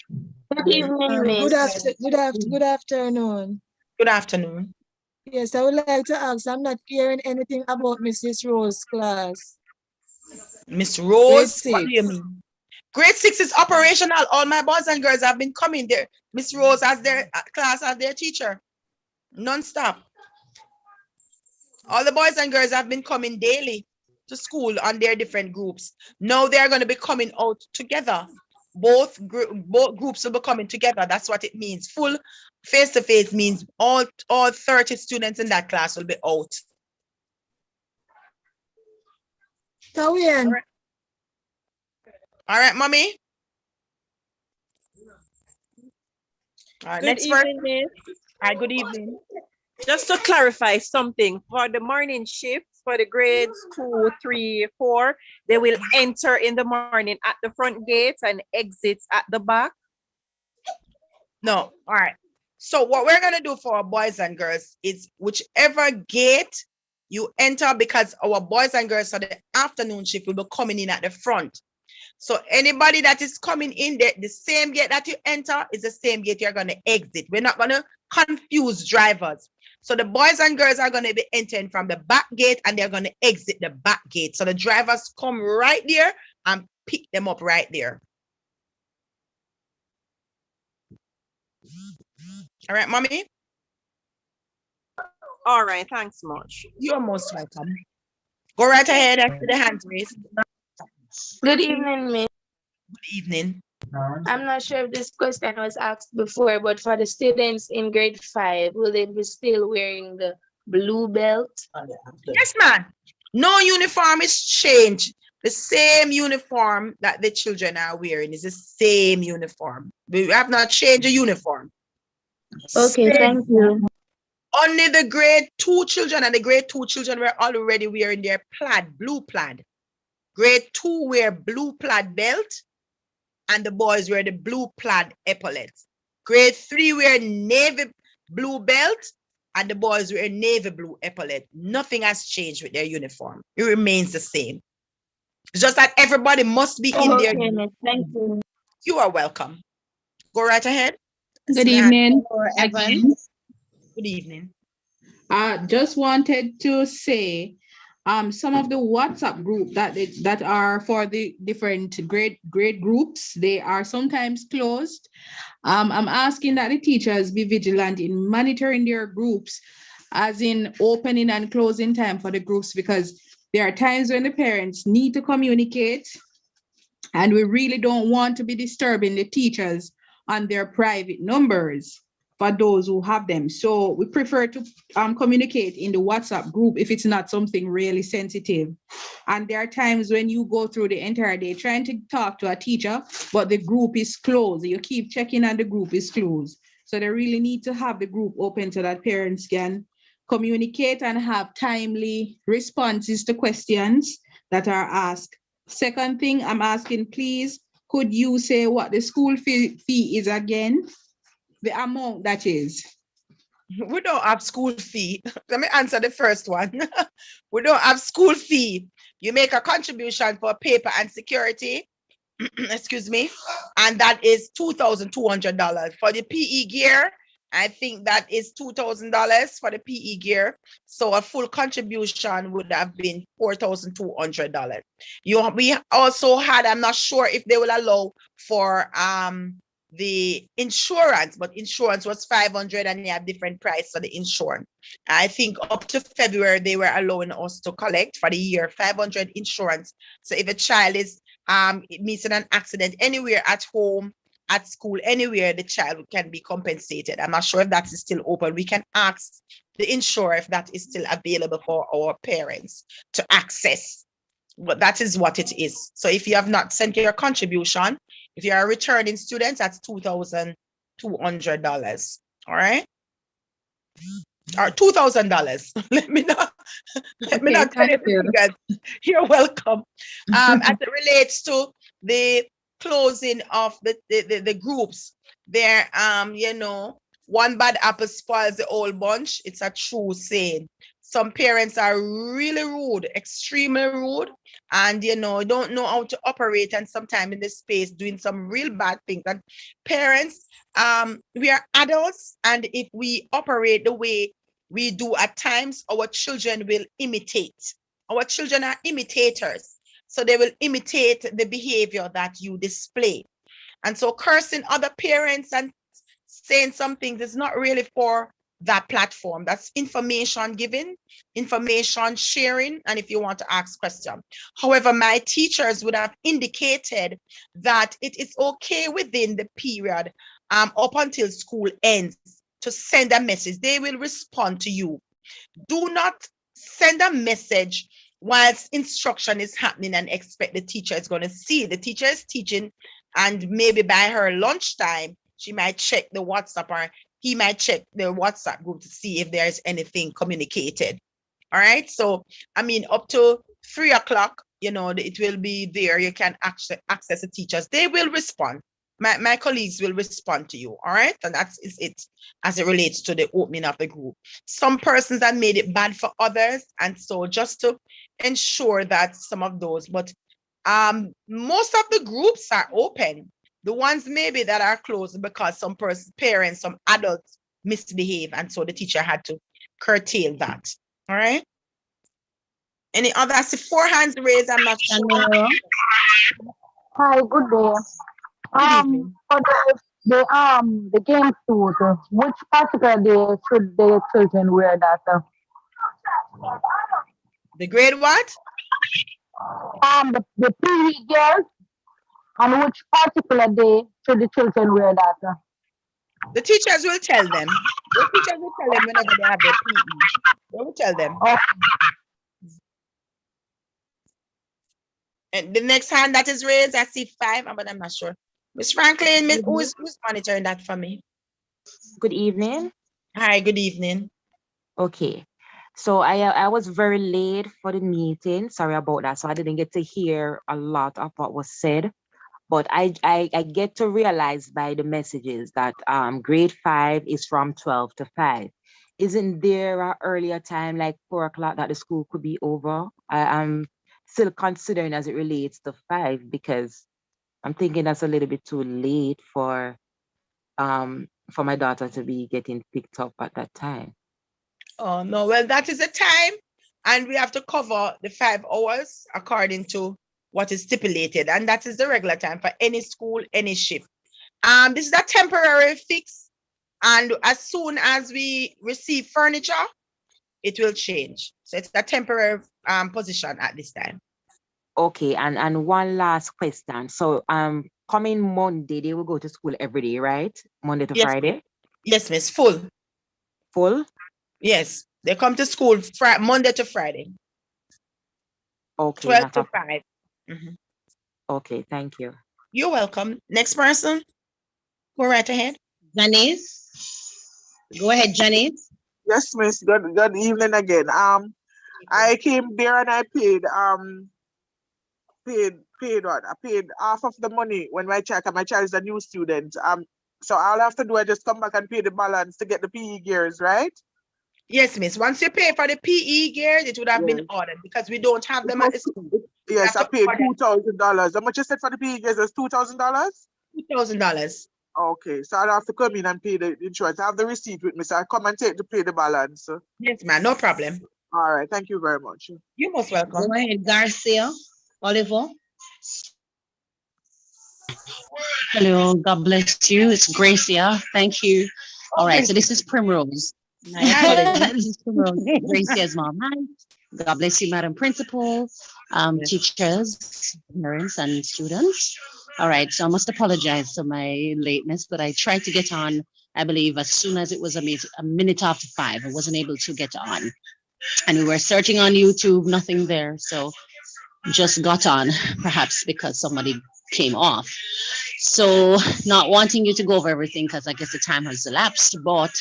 Good evening, Miss. Good afternoon. Good afternoon. Yes, I would like to ask, I'm not hearing anything about Mrs. Rose class. Miss Rose, Grade what do you 6. mean? Grade 6 is operational. All my boys and girls have been coming there. Miss Rose as their class as their teacher, non-stop. All the boys and girls have been coming daily to school on their different groups. Now they're going to be coming out together. Both groups will be coming together. That's what it means. Full face-to-face means all 30 students in that class will be out. Tawian. All right, mommy. All right, Good evening, Miss. Hi, good evening. Just to clarify something, for the morning shift, for the grades 2, 3, 4, they will enter in the morning at the front gate and exit at the back? No, all right. So what we're going to do for our boys and girls is whichever gate you enter, because our boys and girls for the afternoon shift will be coming in at the front. So anybody that is coming in there, the same gate that you enter is the same gate you're going to exit. We're not going to confuse drivers. So the boys and girls are going to be entering from the back gate and they're going to exit the back gate. So the drivers come right there and pick them up right there. All right, mommy? All right, thanks much. You're most welcome. Go right ahead after the hands raised. Good evening, Miss. Good evening. I'm not sure if this question was asked before, but for the students in grade 5, will they be still wearing the blue belt? Yes, ma'am. No uniform is changed. The same uniform that the children are wearing is the same uniform. We have not changed the uniform. Okay, thank you. Only the grade 2 children and the grade 2 children were already wearing their plaid, blue plaid. Grade 2 wear blue plaid belt and the boys wear the blue plaid epaulets. Grade 3 wear navy blue belt and the boys wear navy blue epaulet. Nothing has changed with their uniform. It remains the same. It's just that everybody must be in there. Thank you. You are welcome. Go right ahead. Good evening. Evan. Good evening. Just wanted to say, some of the WhatsApp group that are for the different grade groups, they are sometimes closed. I'm asking that the teachers be vigilant in monitoring their groups, as in opening and closing time for the groups, because there are times when the parents need to communicate, and we really don't want to be disturbing the teachers on their private numbers for those who have them. So we prefer to communicate in the WhatsApp group if it's not something really sensitive. And there are times when you go through the entire day trying to talk to a teacher, but the group is closed. You keep checking and the group is closed. So they really need to have the group open so that parents can communicate and have timely responses to questions that are asked. Second thing I'm asking, please, could you say what the school fee is again? The amount that is. We don't have school fee. Let me answer the first one. We don't have school fee. You make a contribution for paper and security, excuse me, and that is $2,200. For the PE gear, I think that is $2,000 for the PE gear. So a full contribution would have been $4,200. We also had, I'm not sure if they will allow for the insurance, but insurance was 500 and they have different price for the insurance. I think up to February, they were allowing us to collect for the year 500 insurance. So if a child is missing an accident anywhere at home, at school, anywhere, the child can be compensated. I'm not sure if that is still open. We can ask the insurer if that is still available for our parents to access. But that is what it is. So if you have not sent your contribution, if you are a returning student, that's $2,200. All right. Or $2,000. Let me not tell you the figures. You're welcome. As it relates to the closing of the groups, there, you know, one bad apple spoils the whole bunch. It's a true saying. Some parents are really rude, extremely rude, and you know, don't know how to operate, and sometimes in this space doing some real bad things. And parents, we are adults, and if we operate the way we do at times, our children will imitate. Our children are imitators, so they will imitate the behavior that you display. And so cursing other parents and saying some things is not really for that platform. That's information giving, information sharing, and if you want to ask questions. However, my teachers would have indicated that it is okay within the period up until school ends to send a message. They will respond to you. Do not send a message whilst instruction is happening and expect the teacher is going to see. The teacher is teaching, and maybe by her lunchtime, she might check the WhatsApp, or he might check the WhatsApp group to see if there is anything communicated. All right. So, I mean, up to 3 o'clock, you know, it will be there. You can access the teachers. They will respond. My colleagues will respond to you. All right. And that's it as it relates to the opening of the group. Some persons have made it bad for others. And so just to ensure that some of those, but most of the groups are open. The ones maybe that are closed because some parents, some adults misbehave, and so the teacher had to curtail that. All right. Any other? I see 4 hands raised. I'm not sure. Hi, good day. For the game suit, which particular day should the children wear that? The grade what? The PE girls, and which particular day should the children wear that? The teachers will tell them. The teachers will tell them whenever they have their PE. They will tell them. Okay. And the next hand that is raised, I see 5, but I'm not sure. Miss Franklin, who's monitoring that for me? Good evening. Hi, good evening. Okay. So I was very late for the meeting. Sorry about that. So I didn't get to hear a lot of what was said. But I get to realize by the messages that grade 5 is from 12 to 5. Isn't there an earlier time, like 4 o'clock, that the school could be over? I'm still considering as it relates to 5, because I'm thinking that's a little bit too late for my daughter to be getting picked up at that time. Oh, no. Well, that is a time, and we have to cover the 5 hours according to what is stipulated, and that is the regular time for any school, any shift. This is a temporary fix, and as soon as we receive furniture, it will change. So it's a temporary position at this time. Okay, and one last question. So coming Monday, they will go to school every day, right? Monday to Friday? Yes, miss. Full. Full? Yes. They come to school Monday to Friday. Okay. 12 to 5. Okay, thank you. You're welcome. Next person. Go right ahead. Janice. Go ahead, Janice. Yes, miss. Good evening again. I came there and I paid what? I paid half of the money when my child is a new student. So all I have to do, I just come back and pay the balance to get the PE gears, right? Yes, miss. Once you pay for the PE gears, it would have been ordered because we don't have them at the school. Yes, I paid $2,000. How much you said for the PE gears? Is $2,000? $2,000. Okay, so I'll have to come in and pay the insurance. I have the receipt with me, so I come and take to pay the balance. Yes, ma'am. No problem. All right, thank you very much. You're most welcome. Go ahead, Garcia. Oliver. Hello, God bless you. It's Gracia. Thank you. All right, so Gracia. this is Primrose. My Hi, apologies. This is Primrose, Gracia's mom. Hi. God bless you, Madam Principal, Yes. teachers, parents, and students. All right, so I must apologize for my lateness, but I tried to get on, I believe, as soon as it was a minute after 5. I wasn't able to get on. And we were searching on YouTube, nothing there. So just got on, perhaps because somebody came off. So, not wanting you to go over everything because I guess the time has elapsed, but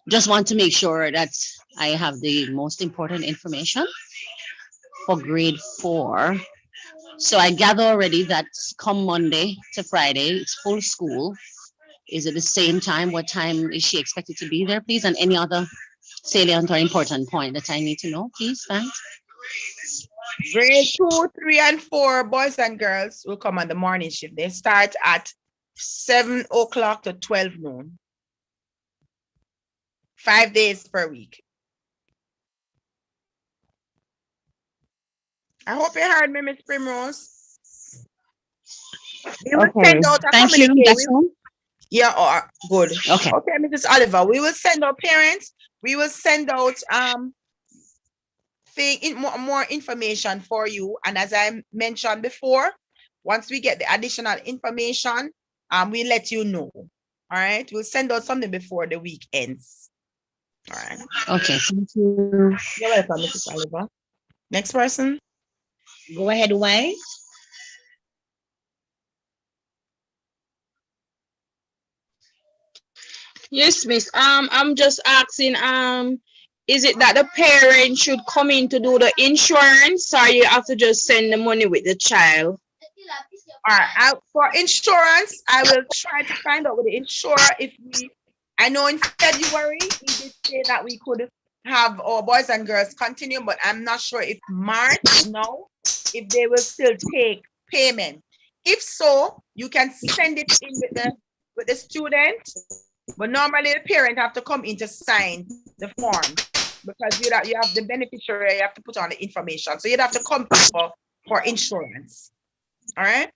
just want to make sure that I have the most important information for grade 4. So, I gather already that come Monday to Friday, it's full school. Is it the same time? What time is she expected to be there, please? And any other salient or important point that I need to know, please? Thanks. Grade 2, 3, and 4, boys and girls will come on the morning shift. They start at 7 o'clock to 12 noon. 5 days per week. I hope you heard me, Miss Primrose. We will Okay. send out a Thank you. communique. That's all. Yeah, good. Okay. Okay, Mrs. Oliver. We will send out parents. We will send out more information for you. And as I mentioned before, once we get the additional information, we'll let you know. All right. We'll send out something before the week ends. All right. Okay. Thank you. You're welcome, Mrs. Oliver. Next person. Go ahead, White. Yes, miss. I'm just asking, is it that the parent should come in to do the insurance, or you have to just send the money with the child? All right. For insurance, I will try to find out with the insurer I know in February, we did say that we could have our boys and girls continue, but I'm not sure if March now, if they will still take payment. If so, you can send it in with the student, but normally the parent have to come in to sign the form because you have the beneficiary, you have to put on the information. So you'd have to come for insurance. All right.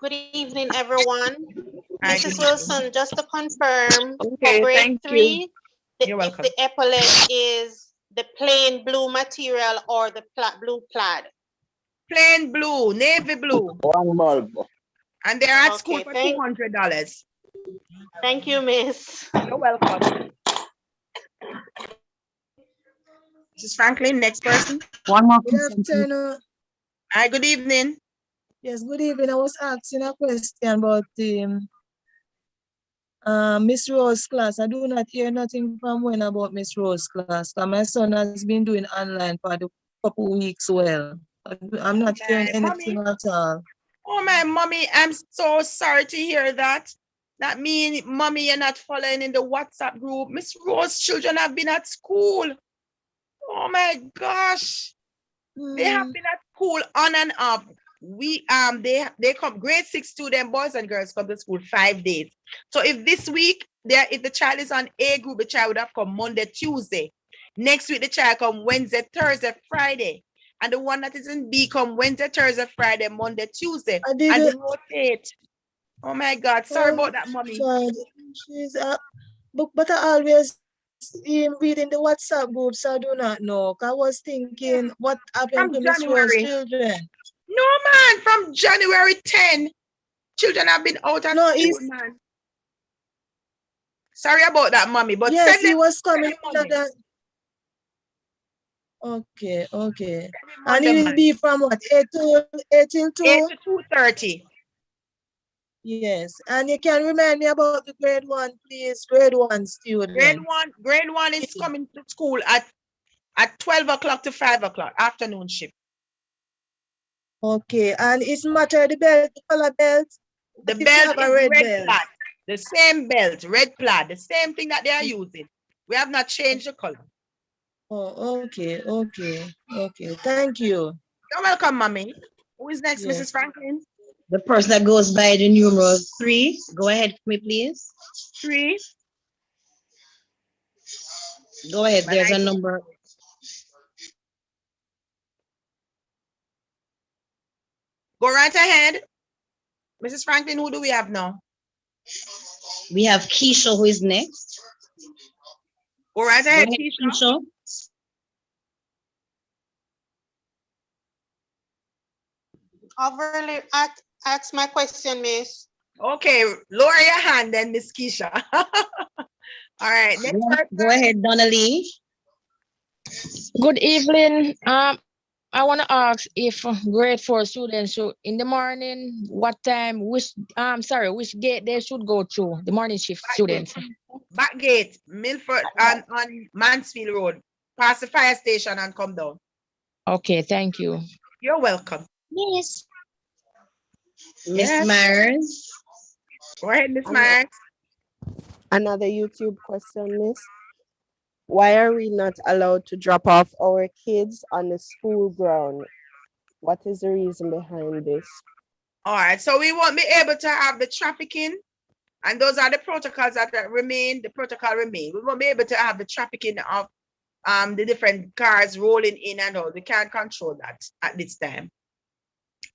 Good evening, everyone. Hi, Mrs. good Wilson, just to confirm, Okay, for grade thank you. 3, You're welcome. the epaulette is the plain blue material or the blue plaid? Plain blue, navy blue. One bulb. And they're at Okay, school for $200. Thank you, miss. You're welcome. Mrs. Franklin, next person. One more Good question, please. afternoon. Hi, good evening. Yes, good evening. I was asking a question about Miss Rose class. I do not hear nothing from when about Miss Rose class. My son has been doing online for the couple weeks. Well, I'm not hearing anything at all. Oh, my mommy, I'm so sorry to hear that. That means, mommy, you're not following in the WhatsApp group. Miss Rose children have been at school. Oh my gosh. They have been at school on and off. They come grade 6 student boys and girls come to school 5 days. So if this week if the child is on A group, the child would have come Monday, Tuesday. Next week the child come Wednesday, Thursday, Friday. And the one that is in B come Wednesday, Thursday, Friday, Monday, Tuesday. And they rotate. Oh my God. Sorry about that, mommy. She's but I always read in the WhatsApp groups. I do not know. I was thinking what happened to Miss Rose children. No, man, from January 10, children have been out of school, man. Sorry about that, mommy, but yes, he was coming. Okay. And he will be from what, 8 till 2? 8 to 2:30. Yes, and you can remind me about the grade 1, please. Grade 1 student. Grade one is coming to school at 12 o'clock to 5 o'clock, afternoon shift. Okay, and it's matter the belt, the color belt? The belt is red plaid. The same belt, red plaid, the same thing that they are using. We have not changed the color. Oh, okay. Thank you. You're welcome, mommy. Who is next, Mrs. Franklin? The person that goes by the numeral 3. Go ahead for me, please. 3. Go ahead. There's a number. Go right ahead. Mrs. Franklin, who do we have now? Mrs. Franklin, who do we have now? We have Keisha, who is next. Go right ahead, Go ahead, Keisha. I've really asked my question, miss. Okay, lower your hand then, Miss Keisha. All right, next person. Go ahead, Donnelly. Good evening. I want to ask if grade 4 students should in the morning, what time, which gate they should go through, the morning shift students. Back gate, Milford on Mansfield Road. Pass the fire station and come down. Okay, thank you. You're welcome. Yes. Miss Myers. Go ahead, Miss Myers. Another YouTube question, Miss. Why are we not allowed to drop off our kids on the school ground? What is the reason behind this? All right, so we won't be able to have the trafficking, and those are the protocols that remain. The protocol remain. We won't be able to have the trafficking of the different cars rolling in and out. We can't control that at this time.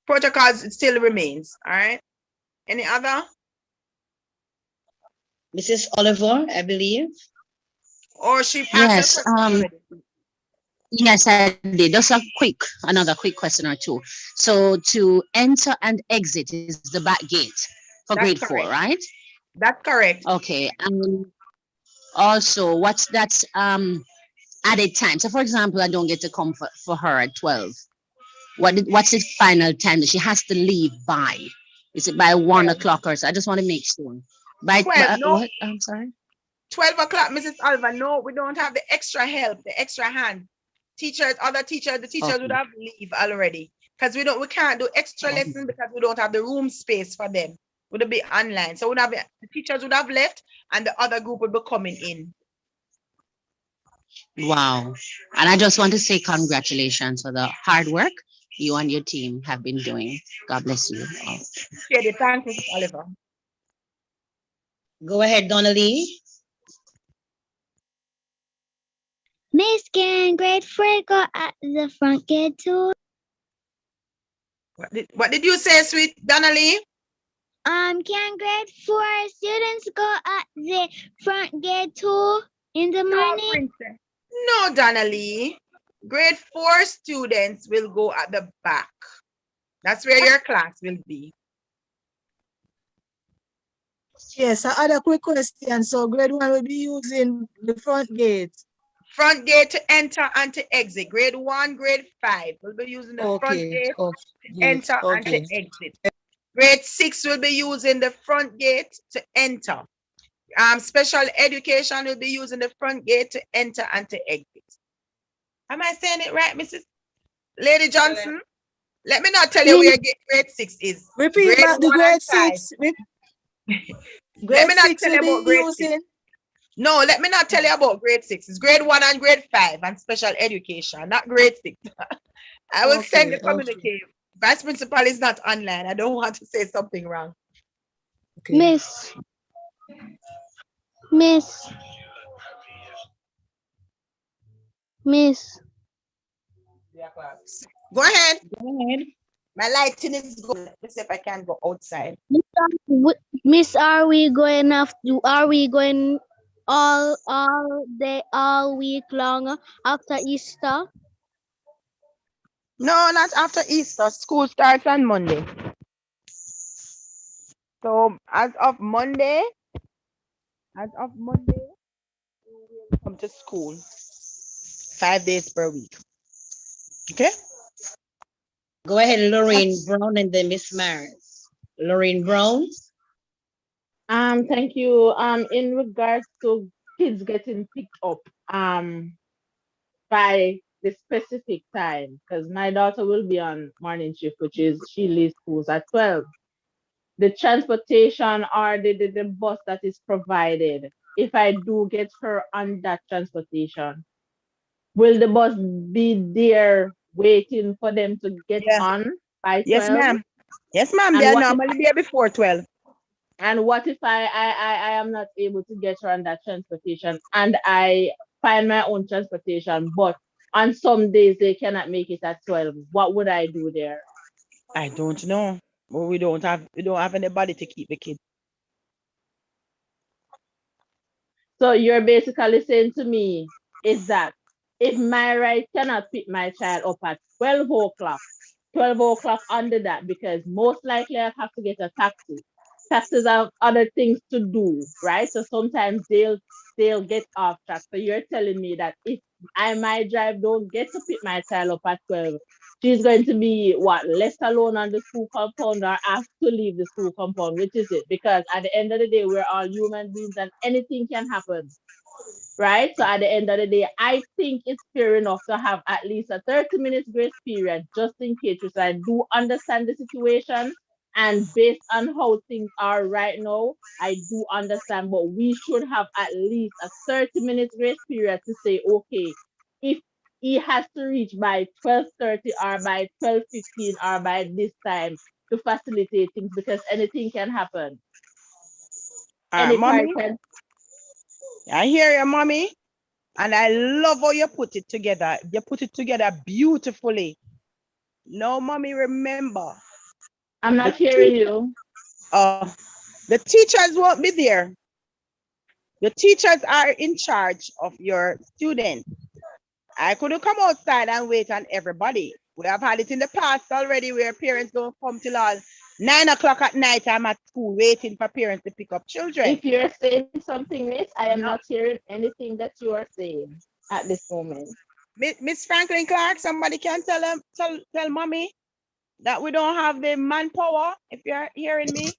Protocols, it still remains. All right. Any other? Mrs. Oliver, I believe. Or she Yes. Yes, I did. Just another quick question or two. So to enter and exit is the back gate for That's grade correct. 4, right? That's correct. Okay. Also, what's that added time? So for example, I don't get to come for her at 12. What's the final time that she has to leave by? Is it by 1 o'clock or so? I just want to make sure. By 12, no. what? I'm sorry. 12 o'clock, Mrs. Oliver. No, we don't have the extra help, the extra hand. Other teachers, the teachers would have leave already. Because we can't do extra lessons because we don't have the room space for them. Would be online. So the teachers would have left and the other group would be coming in. Wow. And I just want to say congratulations for the hard work you and your team have been doing. God bless you all. Yeah, thank Mrs. Oliver. Go ahead, Donnelly. Miss, can grade 4 go at the front gate too? What did you say, sweet Donnelly? Can grade 4 students go at the front gate too in the morning? No, Donnelly. Grade 4 students will go at the back. That's where your class will be. Yes, I had a quick question. So grade 1 will be using the front gate. Front gate to enter and to exit. Grade 1, grade 5 will be using the front gate to enter and to exit. Grade 6 will be using the front gate to enter. Special education will be using the front gate to enter and to exit. Am I saying it right, Mrs. Lady Johnson? Let me not tell you where grade 6 is. Repeat back the grade 6. Let me not tell you about grade 6. No, let me not tell you about grade 6. It's grade 1 and grade 5 and special education, not grade 6. I will send the communique. Vice principal is not online. I don't want to say something wrong. Okay. Miss. Go ahead. My lighting is good. Let me see if I can go outside. Miss, are we going all day, all week long after Easter? No, not after Easter. School starts on Monday. So as of Monday, we will come to school 5 days per week. Okay? Go ahead, Lorraine Brown, and then Miss Myers. Lorraine Brown. Thank you. In regards to kids getting picked up, by the specific time, because my daughter will be on morning shift, which is she leaves schools at 12. The transportation or the bus that is provided, if I do get her on that transportation, will the bus be there waiting for them to get on by 12? Yes, ma'am. Yes, ma'am. They are normally there before 12. And what if I am not able to get her on that transportation and I find my own transportation, but on some days they cannot make it at 12? What would I do there? I don't know. But we don't have anybody to keep the kids. So you're basically saying to me is that if my right cannot pick my child up at 12 o'clock under that, because most likely I have to get a taxi. Taxis have other things to do, right? So sometimes they'll get off track. So you're telling me that if I my drive don't get to pick my child up at 12, she's going to be what, left alone on the school compound or asked to leave the school compound, which is it? Because at the end of the day, we're all human beings and anything can happen, right? So at the end of the day, I think it's fair enough to have at least a 30 minutes grace period just in case. So I do understand the situation, and based on how things are right now, I do understand, but we should have at least a 30 minutes grace period to say, okay, if he has to reach by 12:30 or by 12:15 or by this time to facilitate things, because anything can happen. All right, Any part mommy. can. I hear you, mommy. And I love how you put it together. You put it together beautifully. No, mommy, remember. I'm not hearing you. The teachers won't be there. The teachers are in charge of your students. I couldn't come outside and wait on everybody. We have had it in the past already where parents don't come till all 9 o'clock at night. I'm at school waiting for parents to pick up children. If you're saying something, Miss, I am not hearing anything that you are saying at this moment. Miss Franklin Clark, somebody can tell mommy that we don't have the manpower, if you're hearing me.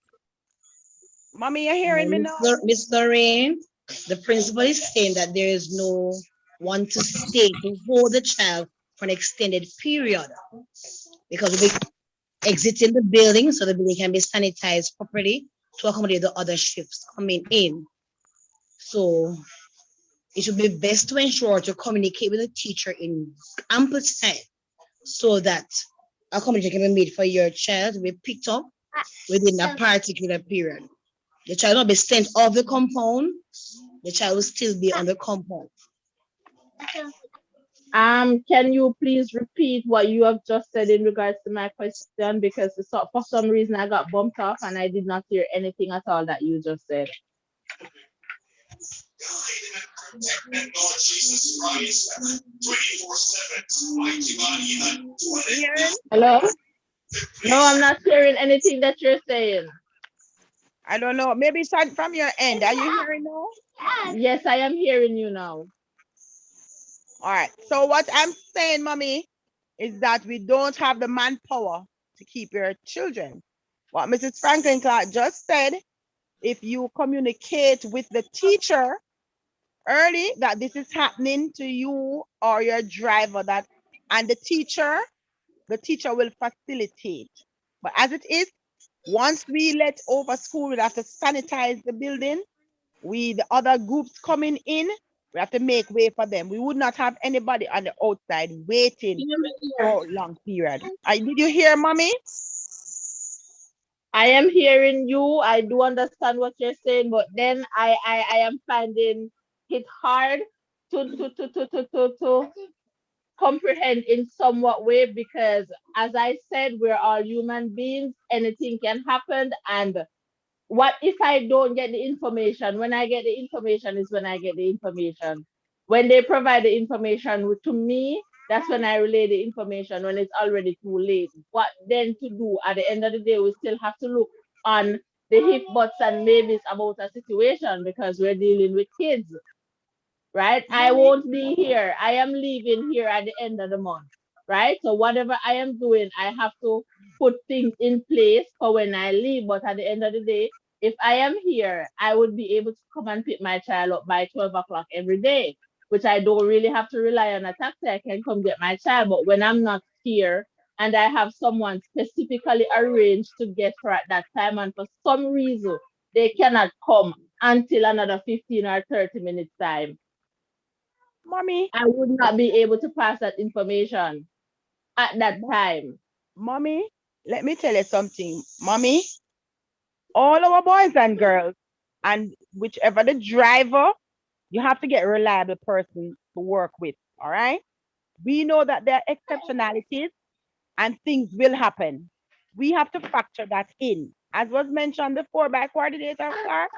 Mommy, you're hearing me now? Miss Lorraine, the principal is saying that there is no one to stay to hold the child for an extended period because we'll be exiting the building so the building can be sanitized properly to accommodate the other shifts coming in. So it should be best to ensure to communicate with the teacher in ample time so that accommodation can be made for your child to be picked up within a particular period. The child will not be sent off the compound. The child will still be on the compound. Can you please repeat what you have just said in regards to my question? Because for some reason I got bumped off and I did not hear anything at all that you just said. Hello? No, I'm not hearing anything that you're saying. I don't know. Maybe it's from your end. Are you hearing now? Yes, I am hearing you now. All right. So what I'm saying, mommy, is that we don't have the manpower to keep your children. What Mrs. Franklin Clark just said, if you communicate with the teacher early that this is happening to you or your driver, and the teacher will facilitate. But as it is, once we let over school, we have to sanitize the building. The other groups coming in, we have to make way for them. We would not have anybody on the outside waiting for a long period. Did you hear, mommy? I am hearing you. I do understand what you're saying, but then I am finding it hard to comprehend in somewhat way, because as I said, we're all human beings, anything can happen. And what if I don't get the information? When I get the information is when I get the information. When they provide the information to me, that's when I relay the information when it's already too late. What then to do? At the end of the day, we still have to look on the if, buts, and maybes about a situation because we're dealing with kids, right? I won't be here. I am leaving here at the end of the month, right? So whatever I am doing, I have to put things in place for when I leave. But at the end of the day, if I am here, I would be able to come and pick my child up by 12 o'clock every day, which I don't really have to rely on a taxi. I can come get my child. But when I'm not here and I have someone specifically arranged to get her at that time, and for some reason they cannot come until another 15 or 30 minutes time, mommy, I would not be able to pass that information at that time. Mommy, let me tell you something. Mommy, all our boys and girls, and whichever the driver, you have to get a reliable person to work with. All right. We know that there are exceptionalities and things will happen. we have to factor that in. As was mentioned before by coordinator Clark,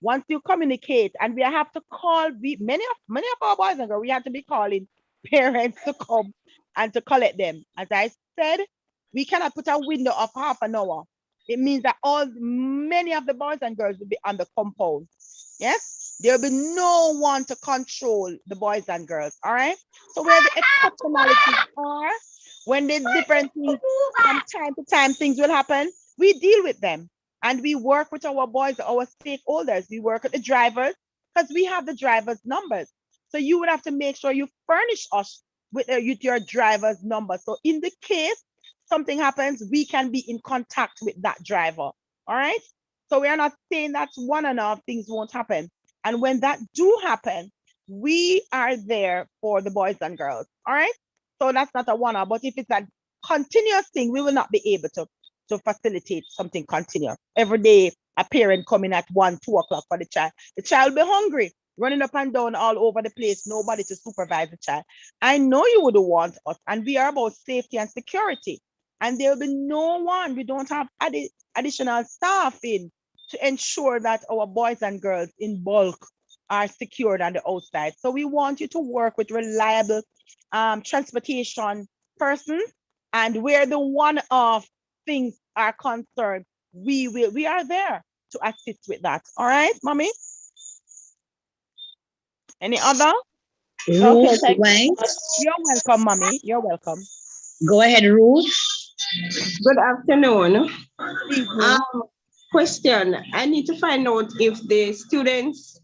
once you communicate, and we have to call, many of our boys and girls, we have to be calling parents to come and to collect them. As I said, we cannot put a window of half an hour. It means that many of the boys and girls will be on the compound. Yes, there will be no one to control the boys and girls. All right. So where the exceptionalities are, when there's different things from time to time, things will happen. We deal with them. And we work with our boys, our stakeholders. We work with the drivers because we have the drivers' numbers. So you would have to make sure you furnish us with your driver's number. So in the case something happens, we can be in contact with that driver. All right. So we are not saying that's one and off, things won't happen. And when that do happen, we are there for the boys and girls. All right. So that's not a one-off. But if it's a continuous thing, we will not be able to facilitate something continuous. Every day, a parent coming at 1, 2 o'clock for the child. The child will be hungry, running up and down all over the place, nobody to supervise the child. I know you would want us, and we are about safety and security. And there will be no one, we don't have additional staff in to ensure that our boys and girls in bulk are secured on the outside. So we want you to work with reliable transportation persons, and where the one-off things are concerned, we are there to assist with that. All right, mommy? Any other? Ruth Okay. White. You're welcome, mommy. You're welcome. Go ahead, Ruth. Good afternoon. Evening. Question. I need to find out if the students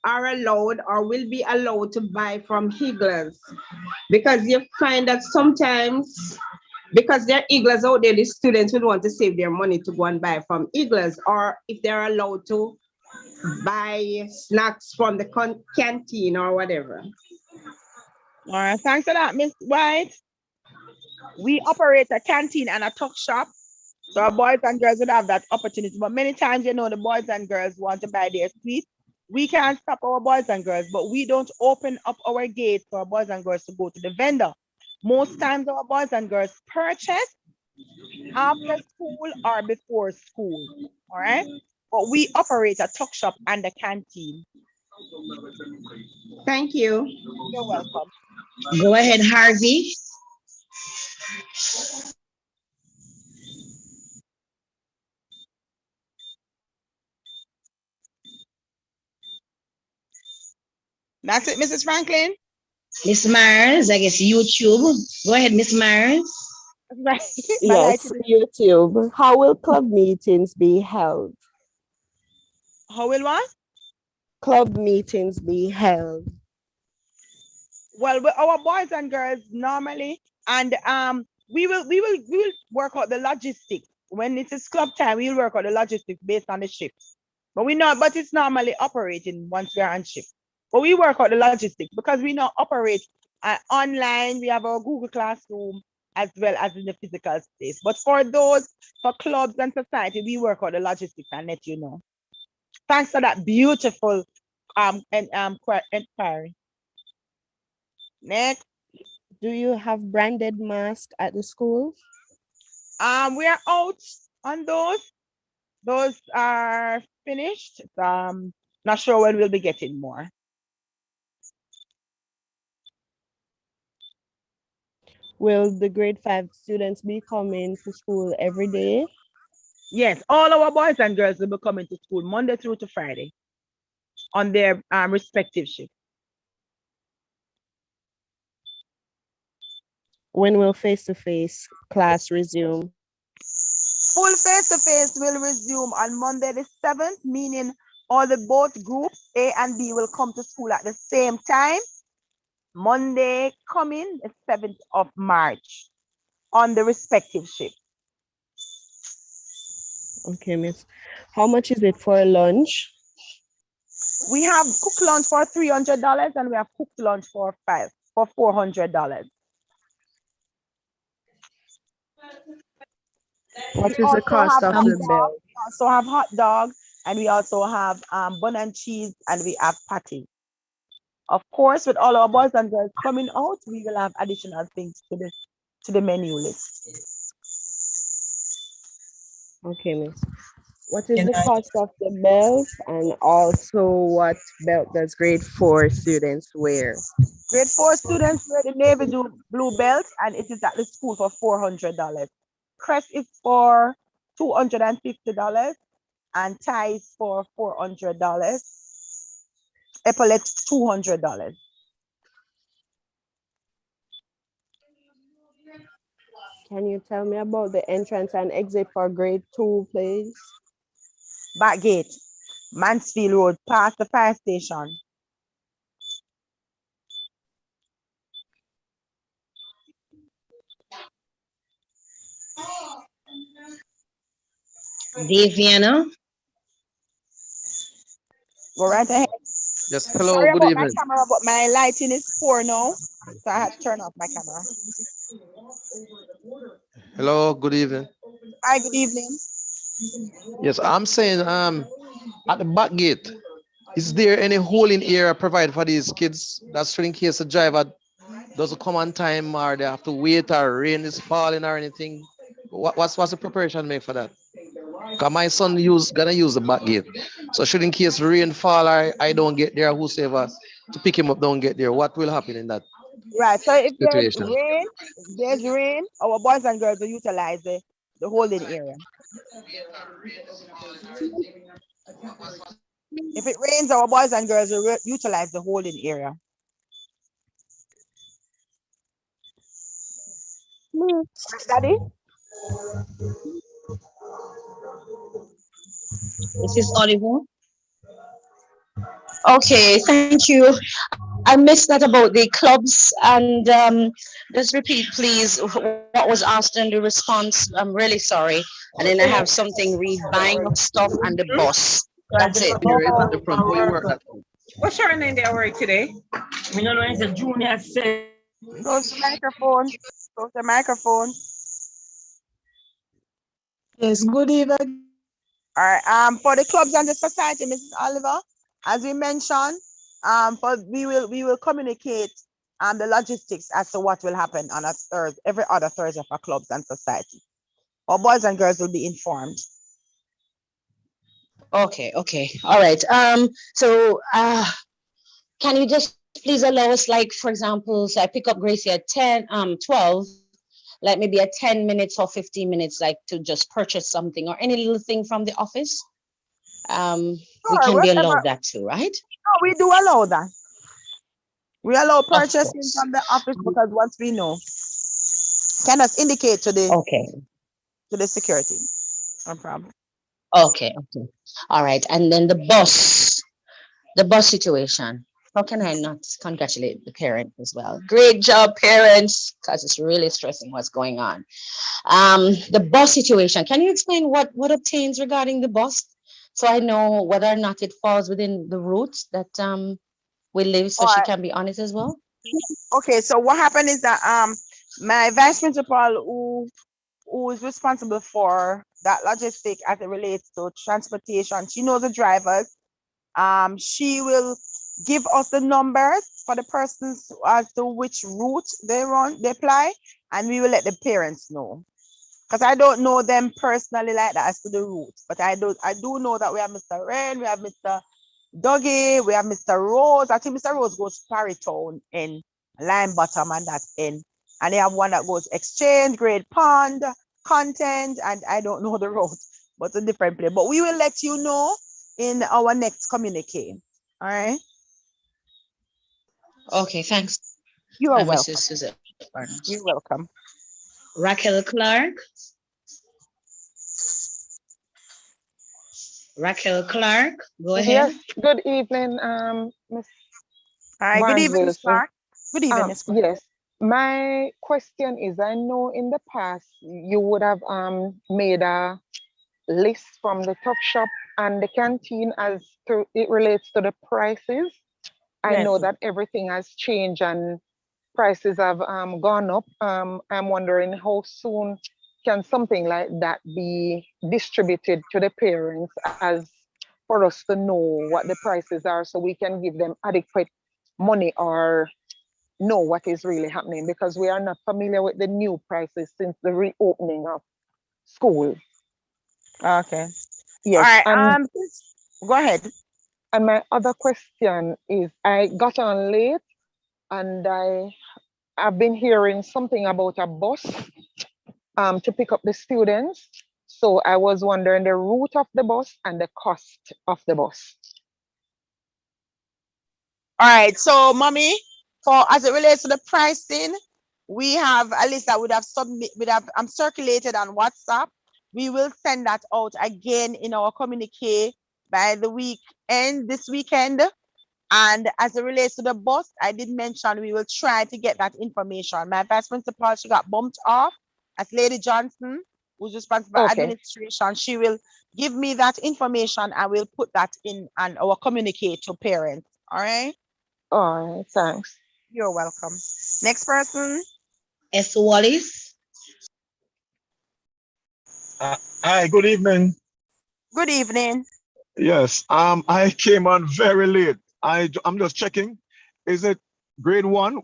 are allowed or will be allowed to buy from Higglers, because you find that sometimes, because there are Higglers out there, the students would want to save their money to go and buy from Higglers, or if they're allowed to buy snacks from the canteen or whatever. All right, thanks for that, Miss White. We operate a canteen and a tuck shop, so our boys and girls would have that opportunity. But many times, you know, the boys and girls want to buy their sweets. We can't stop our boys and girls, but we don't open up our gates for our boys and girls to go to the vendor. Most times our boys and girls purchase after school or before school, all right? But we operate a tuck shop and a canteen. Thank you. You're welcome. Go ahead, Harvey. That's it, Mrs. Franklin. Miss Mars, I guess YouTube. Go ahead, Miss Mars. Right. Yes, YouTube. How will club meetings be held? How will what? Club meetings be held. Well, with our boys and girls normally, and we will work out the logistics. When it is club time, we'll work out the logistics based on the shift. But it's normally operating once we're on shift. But we work out the logistics because we now operate online. We have our Google Classroom as well as in the physical space. But for clubs and society, we work out the logistics and let you know. Thanks for that beautiful inquiry. Next. Do you have branded masks at the school? We are out on those. Those are finished. Not sure when we'll be getting more. Will the grade 5 students be coming to school every day? Yes, all our boys and girls will be coming to school Monday through to Friday on their respective shift. When will face-to-face class resume? Full face-to-face will resume on Monday the 7th, meaning both groups, A and B, will come to school at the same time. Monday coming, the 7th of March, on the respective shift. Okay, miss. How much is it for lunch? We have cooked lunch for $300 and we have cooked lunch for $400. What is the cost of the bill? We also have hot dog, and we also have bun and cheese, and we have patty. Of course, with all our boys and girls coming out, we will have additional things to the menu list. Okay, miss. What is Can the I? cost of the belt, and also what belt does grade 4 students wear? Grade 4 students wear the navy blue belt, and it is at the school for $400. Crest is for $250, and tie is for $400. Epaulette $200. Can you tell me about the entrance and exit for grade 2, please? Back gate, Mansfield Road, past the fire station. Daviana. Go right ahead. Yes, hello, Sorry good about my evening. camera, but my lighting is poor now, so I had to turn off my camera. Hello, good evening. Hi, good evening. Yes, I'm saying at the back gate, is there any holding area provided for these kids? That's in case the driver doesn't come on time or they have to wait or rain is falling or anything. What's the preparation make for that? Cause my son gonna use the back gate. So should in case rain fall or I don't get there, whosoever to pick him up don't get there, what will happen in that Right. So situation? if there's rain, our boys and girls will utilize the holding area. If it rains, our boys and girls will utilize the holding area. Right, Daddy? This is Oliver. Okay, thank you. I missed that about the clubs, and just repeat, please, what was asked in the response. I'm really sorry. And then I have something read buying of stuff and the bus. That's it. Here is at the front. Where you work at? What's your name there work today? Me no know it's a junior say. Close the microphone. Close the microphone. Yes, good evening. All right. For the clubs and the society, Mrs. Oliver, as we mentioned, but we will communicate the logistics as to what will happen on a Thursday, every other Thursday for clubs and society. Our boys and girls will be informed. Okay, okay. All right. So can you just please allow us, like, for example, so I pick up Gracie at 12, like maybe at 10 minutes or 15 minutes, like to just purchase something or any little thing from the office? We Sure, can be whatever. allowed that too, right? No, we do allow that. We allow Of purchasing course. from the office because once we know, can us indicate to the security. No problem. Okay, okay. All right. And then the bus situation. How can I not congratulate the parent as well? Great job, parents, because it's really stressing what's going on. The bus situation. Can you explain what obtains regarding the bus, so I know whether or not it falls within the routes that we live, so All she right. can be honest as well? Okay, so what happened is that my vice principal who is responsible for that logistic as it relates to transportation, she knows the drivers. She will give us the numbers for the persons as to which route they apply, and we will let the parents know. Because I don't know them personally like that as to the route, but I do know that we have Mr. Rain, we have Mr. Dougie, we have Mr. Rose. I think Mr. Rose goes Parrytown in Lime Bottom and that's in. And they have one that goes Exchange, Great Pond, Content, and I don't know the route, but it's a different place. But we will let you know in our next communique. All right. Okay, thanks. You are Mrs. welcome. Suzette Barnes. You're welcome. Raquel Clark. Raquel Clark, go ahead. Yes, good evening, Miss Hi, good Barnes evening, Ms. Wilson. Clark. Good evening, Ms. Clark. Yes, my question is, I know in the past you would have made a list from the top shop and the canteen as to it relates to the prices. I Yes. know that everything has changed and prices have gone up. I'm wondering how soon can something like that be distributed to the parents as for us to know what the prices are so we can give them adequate money or know what is really happening, because we are not familiar with the new prices since the reopening of school. Okay. All Yes, right. and Go ahead. and my other question is, I got on late, and I've been hearing something about a bus to pick up the students. So I was wondering the route of the bus and the cost of the bus. All right. So, mommy, for as it relates to the pricing, we have a list that would have circulated on WhatsApp. We will send that out again in our communique by the weekend, this weekend. And as it relates to the bus, I did mention we will try to get that information. My vice principal, she got bumped off as Lady Johnson, who's responsible for Okay. administration. She will give me that information. I will put that in on our communique to parents. All right. All right, thanks. You're welcome. Next person. S. Wallace. Hi, good evening. Good evening. Yes, I came on very late. I'm just checking. Is it grade one?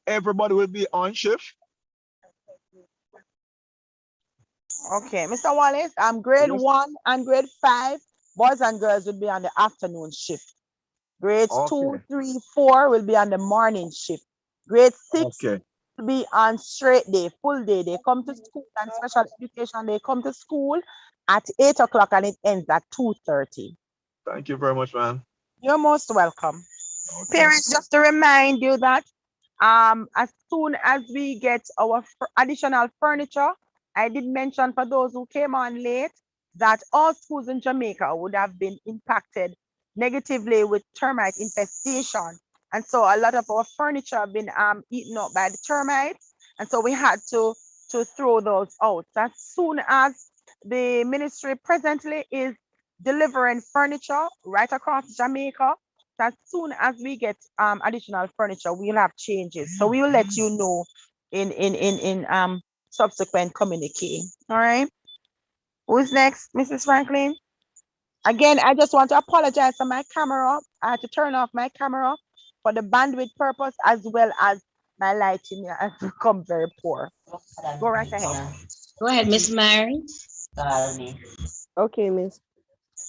Everybody will be on shift? Okay, Mr. Wallace, grade Yes. 1 and grade 5, boys and girls will be on the afternoon shift. Grades 2, Okay. 3, 4 will be on the morning shift. Grade 6 Okay. will be on straight day, full day. They come to school and special education. They come to school at 8 o'clock and it ends at 2:30. Thank you very much, man. You're most welcome. Okay. Parents, just to remind you that as soon as we get our additional furniture, I did mention for those who came on late that all schools in Jamaica would have been impacted negatively with termite infestation. And so a lot of our furniture have been eaten up by the termites. And so we had to throw those out. As soon as the ministry presently is delivering furniture right across Jamaica, as soon as we get additional furniture, we'll have changes. So we will let you know in subsequent communique. All right. Who's next, Mrs. Franklin? Again, I just want to apologize for my camera. I had to turn off my camera for the bandwidth purpose as well as my lighting has become very poor. Go right ahead. Go ahead, Miss Mary. Okay, Miss.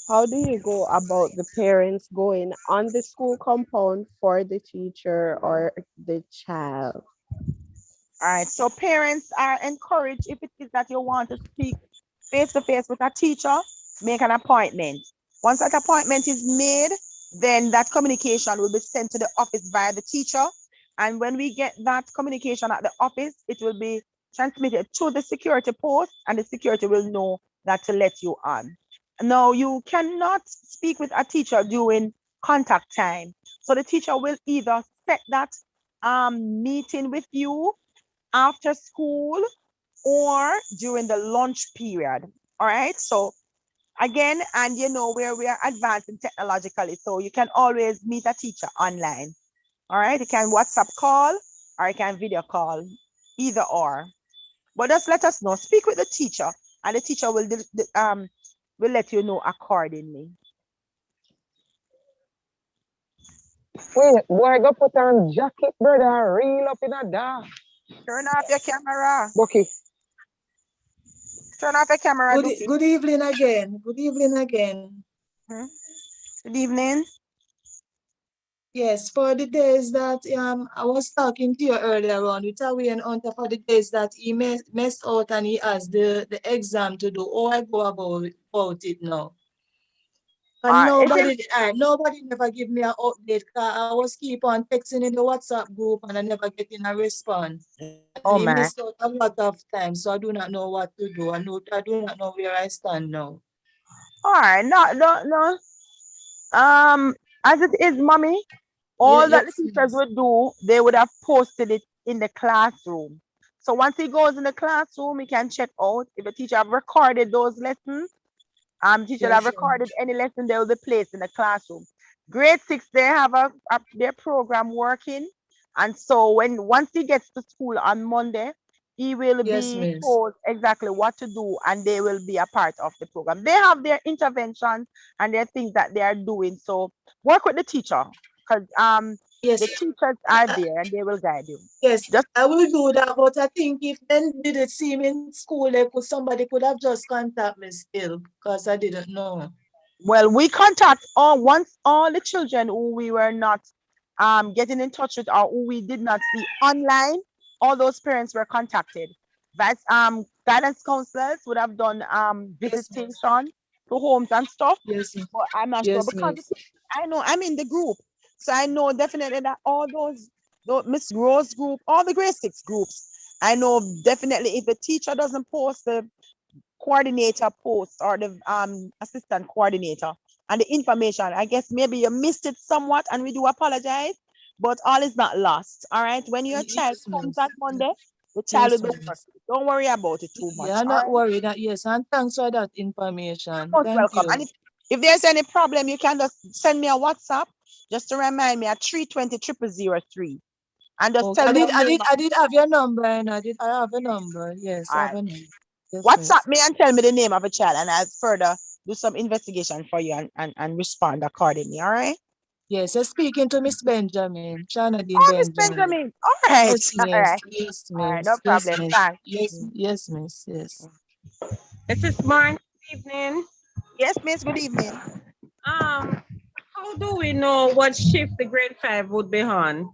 How do you go about the parents going on the school compound for the teacher or the child? All right, so parents are encouraged, if it is that you want to speak face to face with a teacher, make an appointment. Once that appointment is made, then that communication will be sent to the office via the teacher. And when we get that communication at the office, it will be transmitted to the security post, and the security will know that to let you on. Now, you cannot speak with a teacher during contact time. So the teacher will either set that meeting with you after school or during the lunch period. All right. So again, and you know where we are advancing technologically, so you can always meet a teacher online. All right. You can WhatsApp call or you can video call, either or. But just let us know. Speak with the teacher, and the teacher will let you know accordingly. Wait, boy, go put on jacket, brother. Reel up in a dark. Turn off your camera. Bucky. Turn off your camera, Good evening again. Good evening again. Good evening. Yes, for the days that I was talking to you earlier on, with Away and Hunter, for the days that he messed out and he has the exam to do. Oh, I go about it now. And nobody never give me an update. I was keep on texting in the WhatsApp group and I never getting a response. Oh, He man. missed out a lot of time, so I do not know what to do. I do not know where I stand now. All right, no. As it is, mommy, all that the teachers would do, they would have posted it in the classroom. So once he goes in the classroom, he can check out if the teacher have recorded those lessons. Teacher have recorded any lesson, they will be placed in the classroom. Grade 6, they have their program working, and so once he gets to school on Monday, he will be told exactly what to do, and they will be a part of the program. They have their interventions and their things that they are doing. So work with the teacher, because Yes. The teachers are there and they will guide you. Yes, Just I will do that, but I think if then didn't see me in school, somebody could have just contacted me still because I didn't know. well, we contact all the children who we were not getting in touch with or who we did not see online. All those parents were contacted. That's guidance counselors would have done Yes, miss. visitation to homes and stuff. Yes, miss. But I'm not sure Yes, because miss. I know I'm in the group, so I know definitely that all those Miss Rose group, all the grade 6 groups, I know definitely if the teacher doesn't post the coordinator post or the assistant coordinator and the information, I guess maybe you missed it somewhat and we do apologize, but all is not lost. All right, when your child Yes, comes miss. on Monday, the child Yes, will be miss. working. Don't worry about it too Yeah, much. I'm All not right, worried. Yes, and thanks for that information. most Thank welcome. you. And if there's any problem, you can just send me a WhatsApp just to remind me at 320 0003 and just Okay, tell I me did, the I name. did, I did have your number, and I have a number. Yes, All I have right, a number. Yes, WhatsApp miss. me and tell me the name of a child, and I'll further do some investigation for you and respond accordingly. All right. Yes, you're speaking to Miss Benjamin, Shanadine Oh, Miss Benjamin. Benjamin. All right. Yes, All miss. right. Yes, All right. No miss. Yes, problem. miss. Thanks. Yes, yes, miss. Yes. Mrs. Barnes, good evening. Yes, miss. Good evening. How do we know what shift the grade 5 would be on?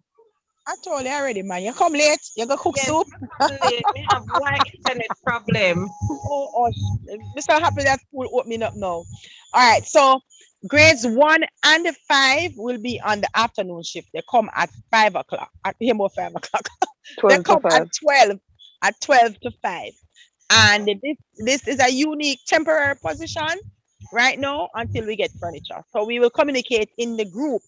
I told you already, man. You come late. You go cook Yes, soup. me come late. Me have one internet problem. Oh, Mr. Happy that school opening up now. All right. So grades 1 and 5 will be on the afternoon shift. They come at 5 o'clock. At him or 5 o'clock. They 12 to come 5. at 12 to 5. And this is a unique temporary position right now until we get furniture. So we will communicate in the group.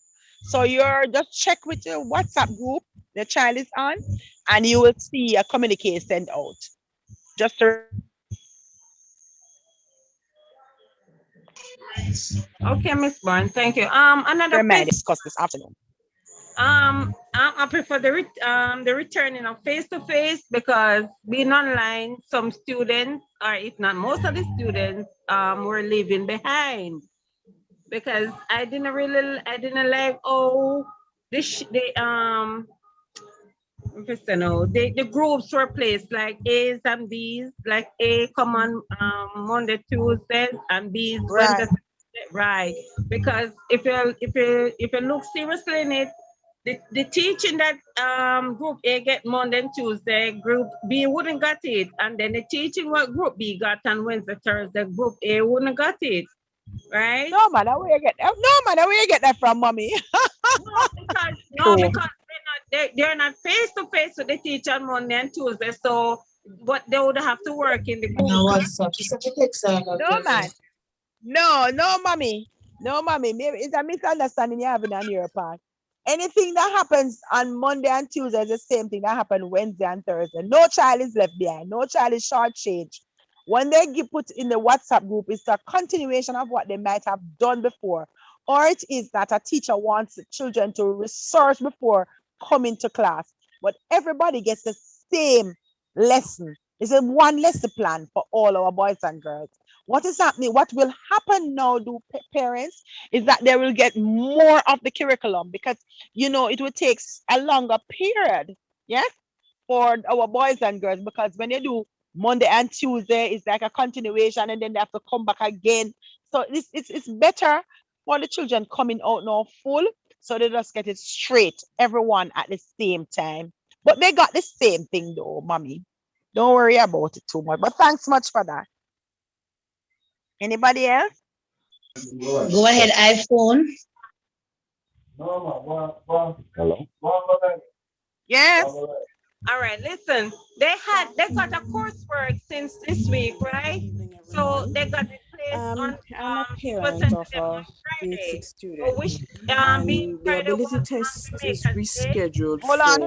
So you're just check with your WhatsApp group the child is on, and you will see a communique sent out. Just to Okay, Miss Barnes, thank you. Another remind question. discuss this afternoon. I prefer the returning of face to face because being online, some students, or if not most of the students, were leaving behind because I didn't like the groups were placed like A's and B's, like A come on Monday, Tuesdays, and B's Wednesday, Right. Thursday, right? Because if you look seriously in it, the teaching that group A get Monday and Tuesday, group B wouldn't got it, and then the teaching what group B got on Wednesday, Thursday, group A wouldn't got it, right? No man, where you get that? No man, where you get that from, mommy? No, because they're not face to face with the teacher on Monday and Tuesday. So what they would have to work in the group. No WhatsApp. It's a text. No man. No, mommy. No, mommy. Maybe it's a misunderstanding you're having on your part. Anything that happens on Monday and Tuesday is the same thing that happened Wednesday and Thursday. No child is left behind. No child is shortchanged. When they get put in the WhatsApp group, it's a continuation of what they might have done before. Or it is that a teacher wants children to research before coming to class. But everybody gets the same lesson. It's a one lesson plan for all our boys and girls. What is happening? What will happen now, do parents, is that they will get more of the curriculum because it will take a longer period, yes, for our boys and girls. Because when they do Monday and Tuesday, it's like a continuation, and then they have to come back again. So it's better for the children coming out now full, so they just get it straight, everyone at the same time. But they got the same thing though, mommy. Don't worry about it too much. But thanks much for that. Anybody else? Go ahead, iPhone. Hello? Yes. All right, listen. They got a coursework since this week, right? So they got it placed on I'm a parent percent of a grade Friday. 6 So student, which being and the Friday ability was test is Jamaican Day. rescheduled Hold on. for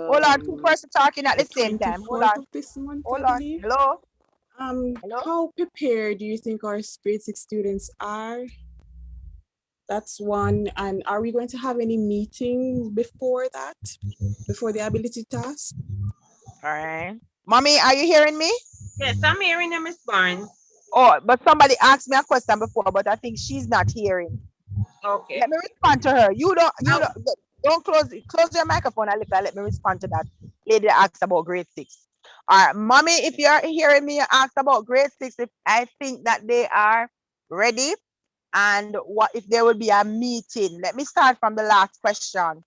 Hold on. Two person talking at the the same time. Hold 24th on. of this month, I Hold on. believe. Hello? Hello? How prepared do you think our grade 6 students are? That's one. And are we going to have any meetings before that, before the ability task? All right. Mommy, are you hearing me? Yes, I'm hearing you, Miss Barnes. Oh, but somebody asked me a question before, but I think she's not hearing. Okay. Let me respond to her. You don't close your microphone a little. Let me respond to that lady that asked about grade 6. All right, mommy, if you're hearing me ask about grade 6, if I think that they are ready, and what if there will be a meeting? Let me start from the last question.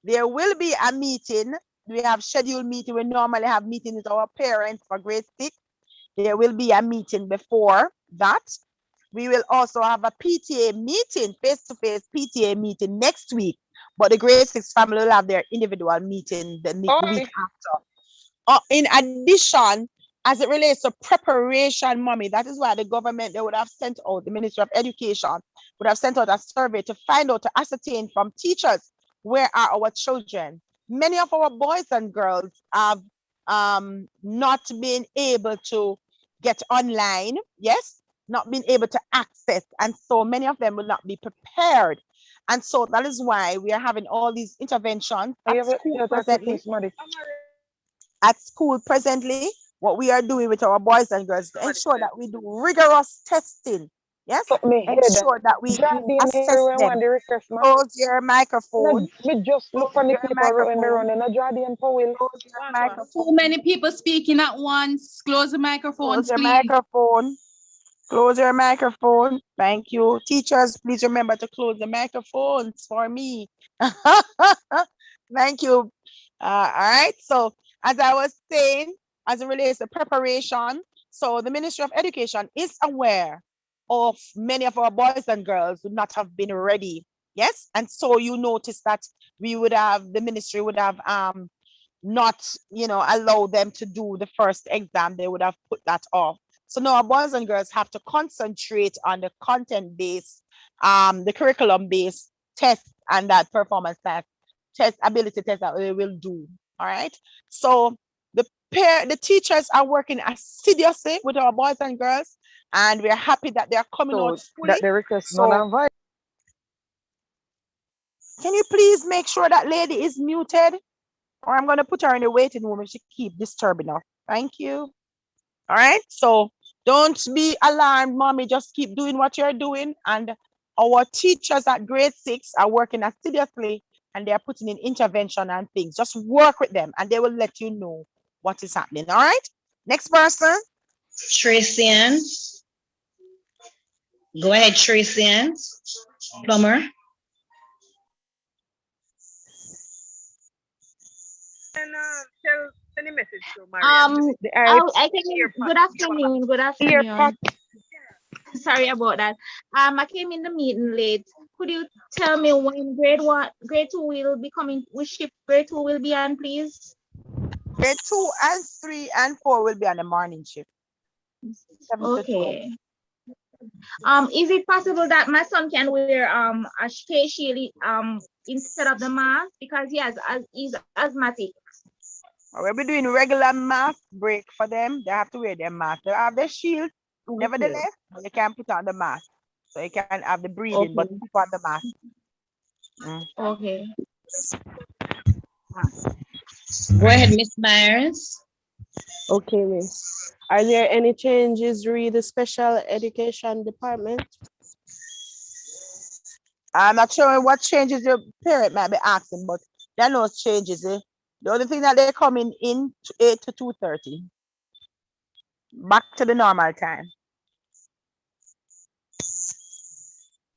There will be a meeting. We have scheduled meeting. We normally have meetings with our parents for grade 6. There will be a meeting before that. We will also have a PTA meeting, face-to-face PTA meeting next week. But the grade 6 family will have their individual meeting the week after. In addition, as it relates to preparation, mommy, that is why the government, they would have sent out, the Ministry of Education would have sent out a survey to find out, to ascertain from teachers, where are our children? Many of our boys and girls have not been able to get online, yes, not been able to access, and so many of them will not be prepared. And so that is why we are having all these interventions at school presently. At school presently, what we are doing with our boys and girls to ensure that we do rigorous testing. Yes, ensure that we assess them. Close your microphone. Me just look on the paper when me running a Jordan Powell. Close your microphone. Too many people speaking at once. Close the microphones, Close your please. microphone. Close your microphone. Thank you. Teachers, please remember to close the microphones for me. Thank you. All right. So as I was saying, as it relates to preparation, so the Ministry of Education is aware of many of our boys and girls who not have been ready. Yes. And so you notice that the ministry would have not, allow them to do the first exam. They would have put that off. So now our boys and girls have to concentrate on the content-based, the curriculum-based test and that performance test, ability test that they will do. All right. So the teachers are working assiduously with our boys and girls, and we're happy that they're coming out fully. That the request non-invite. Can you please make sure that lady is muted, or I'm going to put her in the waiting room if she keep disturbing us. Thank you. All right. So don't be alarmed, mommy. Just keep doing what you're doing. And our teachers at grade 6 are working assiduously, and they're putting in intervention and things. Just work with them, and they will let you know what is happening. All right. Next person. Tracy Ann. Go ahead, Tracy Ann. Plumber. Send a message to Mariam. I think good afternoon. Good afternoon. Sorry about that. I came in the meeting late. Could you tell me when grade 2 will be coming? Which shift grade 2 will be on, please? Grade 2 and 3 and 4 will be on the morning shift. Okay. Is it possible that my son can wear a face shield instead of the mask, because he's asthmatic? We'll be doing regular mask break for them. They have to wear their mask. They have their shield. Okay. Nevertheless, they can put on the mask. So you can have the breathing, but put on the mask. Okay. Go ahead, Miss Myers. Okay, Miss. Are there any changes with the special education department? I'm not sure what changes your parent might be asking, but there are no changes. The only thing that they're coming in 8 to 2:30. Back to the normal time.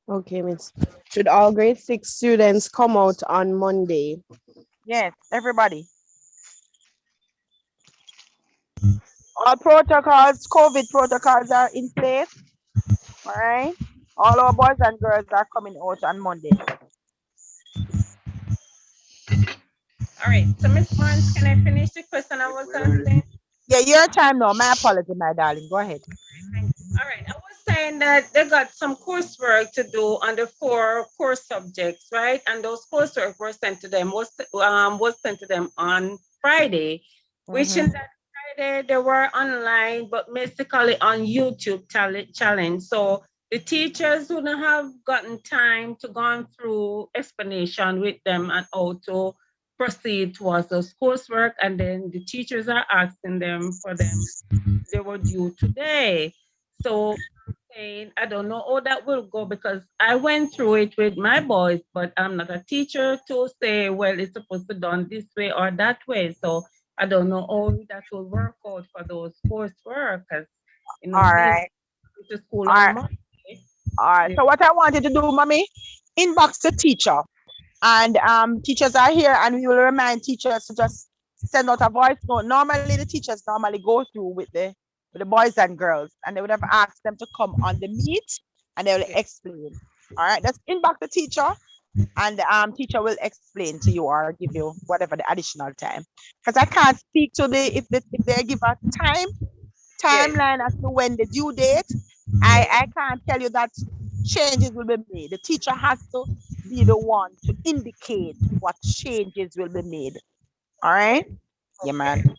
Okay, Miss. Should all grade 6 students come out on Monday? Yes, everybody. All protocols, COVID protocols are in place. All right. All our boys and girls are coming out on Monday. All right. So, Ms. Barnes, can I finish the question I was asking? Yeah, your time now. My apology, my darling. Go ahead. All right. I was saying that they got some coursework to do on the 4 core subjects, right? And those coursework were sent to them was sent to them on Friday, which in that Friday they were online, but basically on YouTube challenge. So the teachers wouldn't have gotten time to go through explanation with them and how to proceed towards those coursework, and then the teachers are asking them for them. They were due today. So saying, I don't know how that will go because I went through it with my boys, but I'm not a teacher to say, well, it's supposed to be done this way or that way. So I don't know how that will work out for those coursework because, All they right. go to school All on right. Monday. All right. So what I wanted to do, mommy, inbox the teacher. And teachers are here and we will remind teachers to just send out a voice note. Normally the teachers normally go through with the boys and girls and they would have asked them to come on the meet and they will explain. All right, just inbox the teacher and the teacher will explain to you or give you whatever the additional time. Because I can't speak to if they give a timeline as to when the due date. I can't tell you that changes will be made. The teacher has to be the one to indicate what changes will be made. All right? Yeah, man. And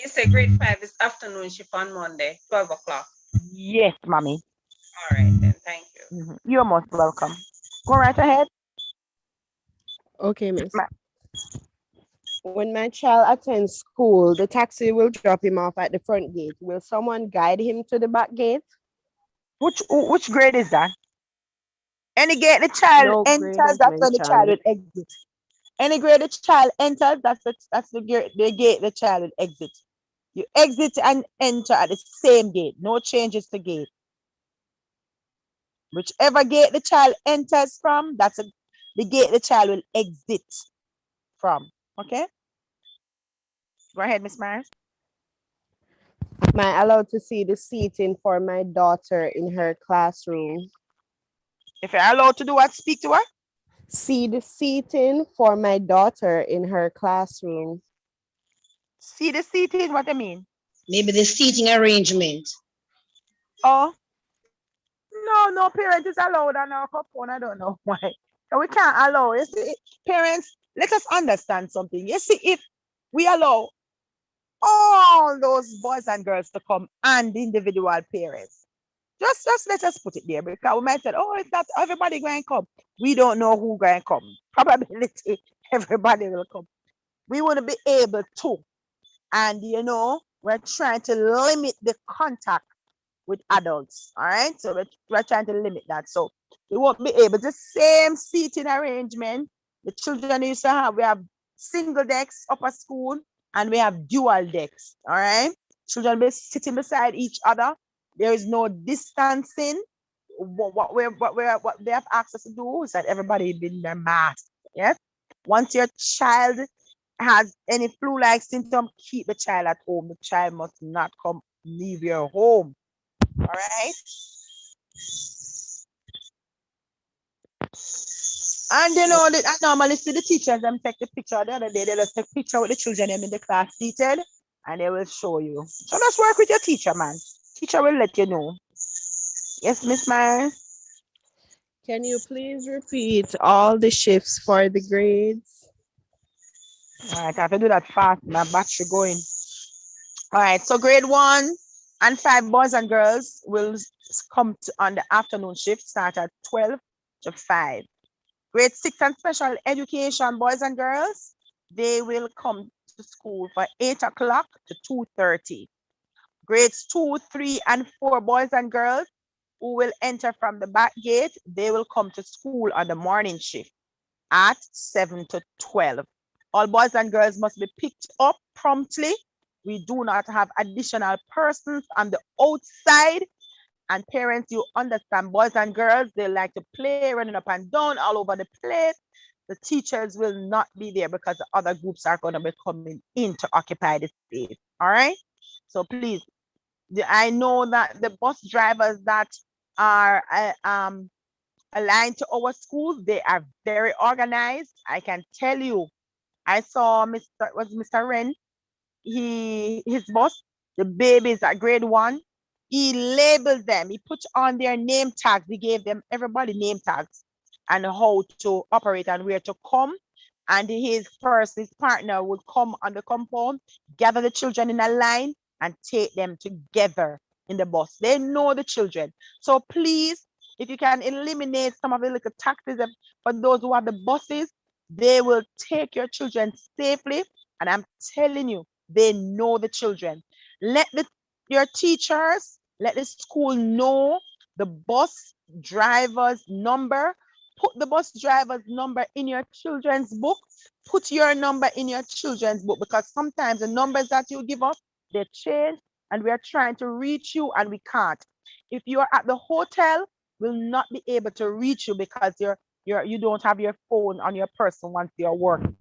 you say grade 5 is afternoon shift on Monday, 12 o'clock. Yes, mommy. All right, then. Thank you. You're most welcome. Go right ahead. Okay, miss. When my child attends school, the taxi will drop him off at the front gate. Will someone guide him to the back gate? Which grade is that? Any gate the child No grade enters, was that's when the child mentioned. will exit. Any grade the child enters, that's the gate the child will exit. You exit and enter at the same gate. No changes to gate. Whichever gate the child enters from, the gate the child will exit from. Okay? Go ahead, Miss Mars. Am I allowed to see the seating for my daughter in her classroom? If you're allowed to do what? Speak to her? See the seating for my daughter in her classroom. See the seating? What I mean? Maybe the seating arrangement. Oh, no parent is allowed on our phone. I don't know why. So we can't allow. You see, parents, let us understand something. You see, if we allow all those boys and girls to come and the individual parents, just let us put it there because we might say, oh, it's not everybody going to come. We don't know who going to come. Probability everybody will come. We wouldn't be able to. And we're trying to limit the contact with adults. All right. So we're trying to limit that. So we won't be able. The same seating arrangement the children used to have. We have single decks upper school and we have dual decks. All right. Children be sitting beside each other. There is no distancing. What they have asked us to do is that everybody be in their mask. Yes. Once your child has any flu-like symptom, keep the child at home. The child must not leave your home. All right. And I normally see the teachers them take the picture the other day. They just take picture with the children them in the class seated and they will show you. So just work with your teacher, man. Teacher will let you know. Yes, Miss Myers. Can you please repeat all the shifts for the grades? All right, I have to do that fast. My battery going. All right, so grade 1 and 5 boys and girls will come on the afternoon shift, start at 12 to 5. Grade 6 and special education boys and girls, they will come to school for 8 o'clock to 2:30. Grades 2, 3, and 4 boys and girls who will enter from the back gate, they will come to school on the morning shift at 7 to 12. All boys and girls must be picked up promptly. We do not have additional persons on the outside. And parents, you understand, boys and girls, they like to play, running up and down all over the place. The teachers will not be there because the other groups are going to be coming in to occupy the space. All right. So please, I know that the bus drivers that are aligned to our schools, they are very organized. I can tell you, I saw Mr. Wren, his bus, the babies at grade 1, he labeled them, he put on their name tags, he gave them everybody name tags and how to operate and where to come. And his partner would come on the compound, gather the children in a line and take them together in the bus. They know the children. So please, if you can eliminate some of the little taxes for those who have the buses, they will take your children safely. And I'm telling you, they know the children. Let your teachers, let the school know the bus driver's number. Put the bus driver's number in your children's book. Put your number in your children's book, because sometimes the numbers that you give us, they change, and we are trying to reach you and we can't. If you are at the hotel, we'll not be able to reach you because you don't have your phone on your person once you're working.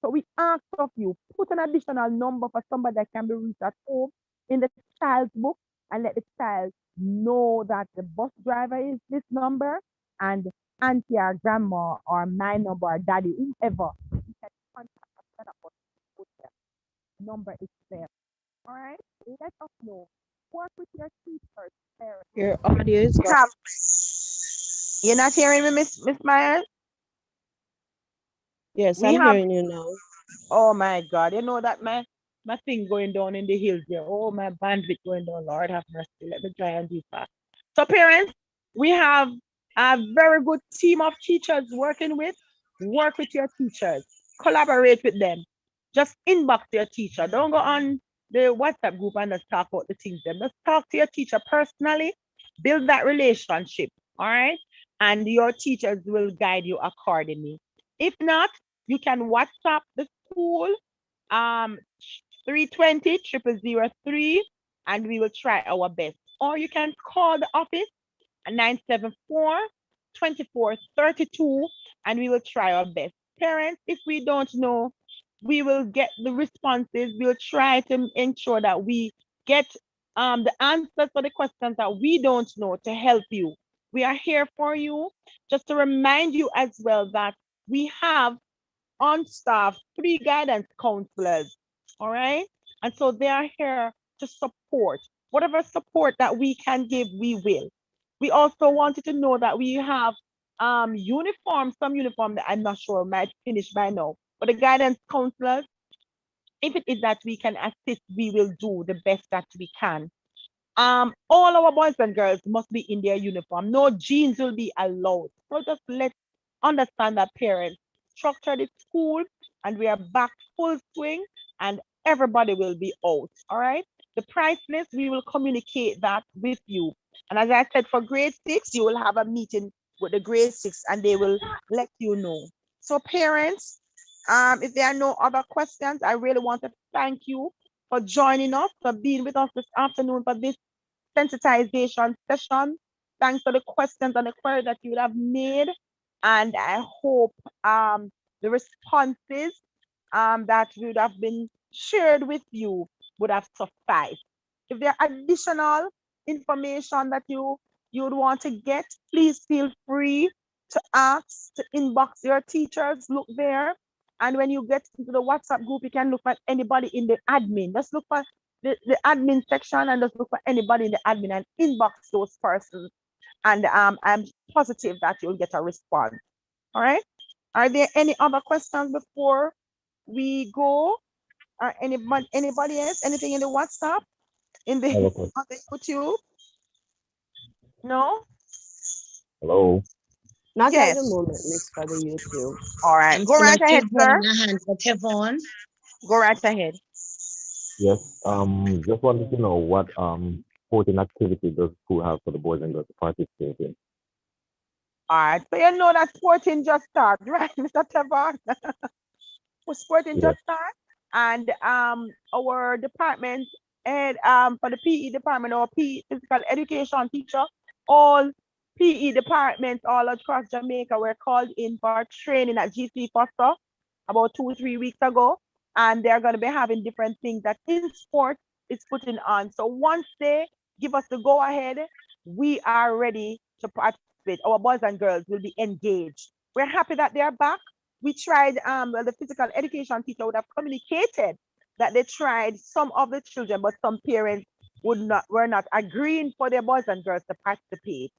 So we ask of you, put an additional number for somebody that can be reached at home in the child's book, and let the child know that the bus driver is this number, and auntie or grandma or my number or daddy, whoever, you can contact us at our hotel. Number is there. All right? Let us know. Work with your teachers, parents. Your audio is gone. You're not hearing me, Miss Myers? Yes, We I'm have, hearing you now. oh my God, you know that my thing going down in the hills there. Oh, my bandwidth going down. Lord have mercy. Let me try and do fast. So parents, we have a very good team of teachers working with. Work with your teachers. Collaborate with them. Just inbox your teacher. Don't go on the WhatsApp group and just talk about the things. Just talk to your teacher personally. Build that relationship. All right. And your teachers will guide you accordingly. If not, you can WhatsApp the school 320 0003, and we will try our best. Or you can call the office at 974 2432, and we will try our best. Parents, if we don't know, we will get the responses. We'll try to ensure that we get the answers for the questions that we don't know to help you. We are here for you. Just to remind you as well that we have on staff 3 guidance counselors. All right. And so they are here to support. Whatever support that we can give, we will. We also wanted to know that we have uniforms, some uniform that I'm not sure might finish by now. But the guidance counselors, if it is that we can assist, we will do the best that we can. All our boys and girls must be in their uniform. No jeans will be allowed. So just let's understand that, parents. Structure the school, and we are back full swing, and everybody will be out. All right. The price list, we will communicate that with you. And as I said, for grade 6, you will have a meeting with the grade 6, and they will let you know. So parents, if there are no other questions, I really want to thank you for joining us, for being with us this afternoon for this sensitization session. Thanks for the questions and the queries that you would have made. And I hope the responses that would have been shared with you would have sufficed. If there are additional information that you would want to get, please feel free to ask, to inbox your teachers, look there. And when you get into the WhatsApp group, you can look for anybody in the admin. Just look for the admin section and just look for anybody in the admin and inbox those persons. And I'm positive that you'll get a response. All right. Are there any other questions before we go? Anybody else? Anything in the WhatsApp? In the with you? No? Hello. Not at Yes. the moment, Miss, for the YouTube. All right. I'm Go right still ahead, sir. raising a hand for Kevon. Go right ahead. Yes. Just wanted to know what sporting activity does school have for the boys and girls to participate in? All right. So you know that sporting just started, right, Mr. Tevon? Sporting just started. And our department head for the PE department, or PE physical education teacher, all PE departments all across Jamaica were called in for training at GC Foster about 2-3 weeks ago. And they're going to be having different things that in sport is putting on. So once they give us the go ahead, we are ready to participate. Our boys and girls will be engaged. We're happy that they're back. We tried, well, the physical education teacher would have communicated that they tried some of the children, but some parents were not agreeing for their boys and girls to participate.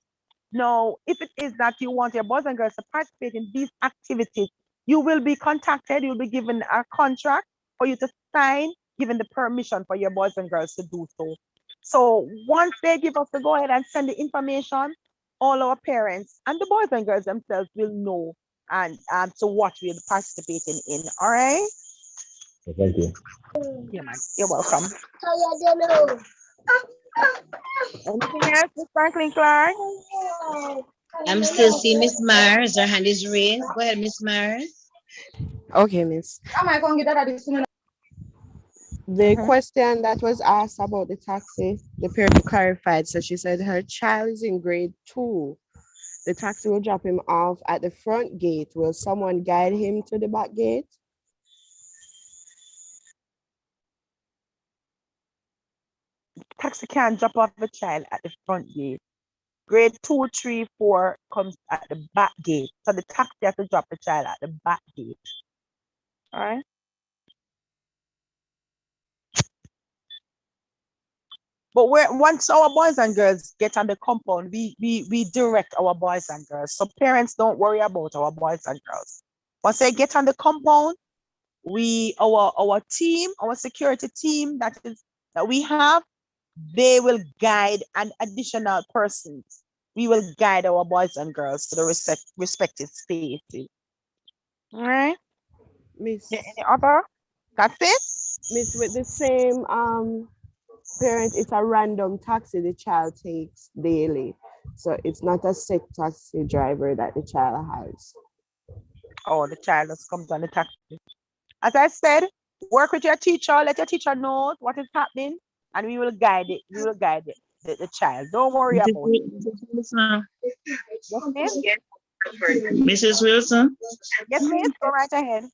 Now, if it is that you want your boys and girls to participate in these activities, you will be contacted, you'll be given a contract for you to sign, given the permission for your boys and girls to do so. So once they give us the go ahead and send the information, all our parents and the boys and girls themselves will know and so what we'll be participating in. All right. Thank you. Yeah, man. You're welcome. Anything else, Miss Franklin Clark? I'm still seeing Miss Mars. Her hand is raised. Go ahead, Miss Mars. Okay, miss. The question that was asked about the taxi, the parent clarified. So she said her child is in grade 2. The taxi will drop him off at the front gate. Will someone guide him to the back gate? Taxi can't drop off the child at the front gate. Grade 2, 3, 4 comes at the back gate. So the taxi has to drop the child at the back gate. All right. But once our boys and girls get on the compound, we direct our boys and girls. So parents, don't worry about our boys and girls. Once they get on the compound, our team, our security team that we have, they will guide an additional persons. We will guide our boys and girls to the respective spaces. All right. Miss. Any other? That's it? Miss, with the same parent, it's a random taxi the child takes daily. So it's not a set taxi driver that the child has. Oh, the child just comes on the taxi. As I said, work with your teacher, let your teacher know what is happening, and we will guide it. We will guide it, the child. Don't worry about it. Yes, Mrs. Wilson? Yes, miss. Go right ahead.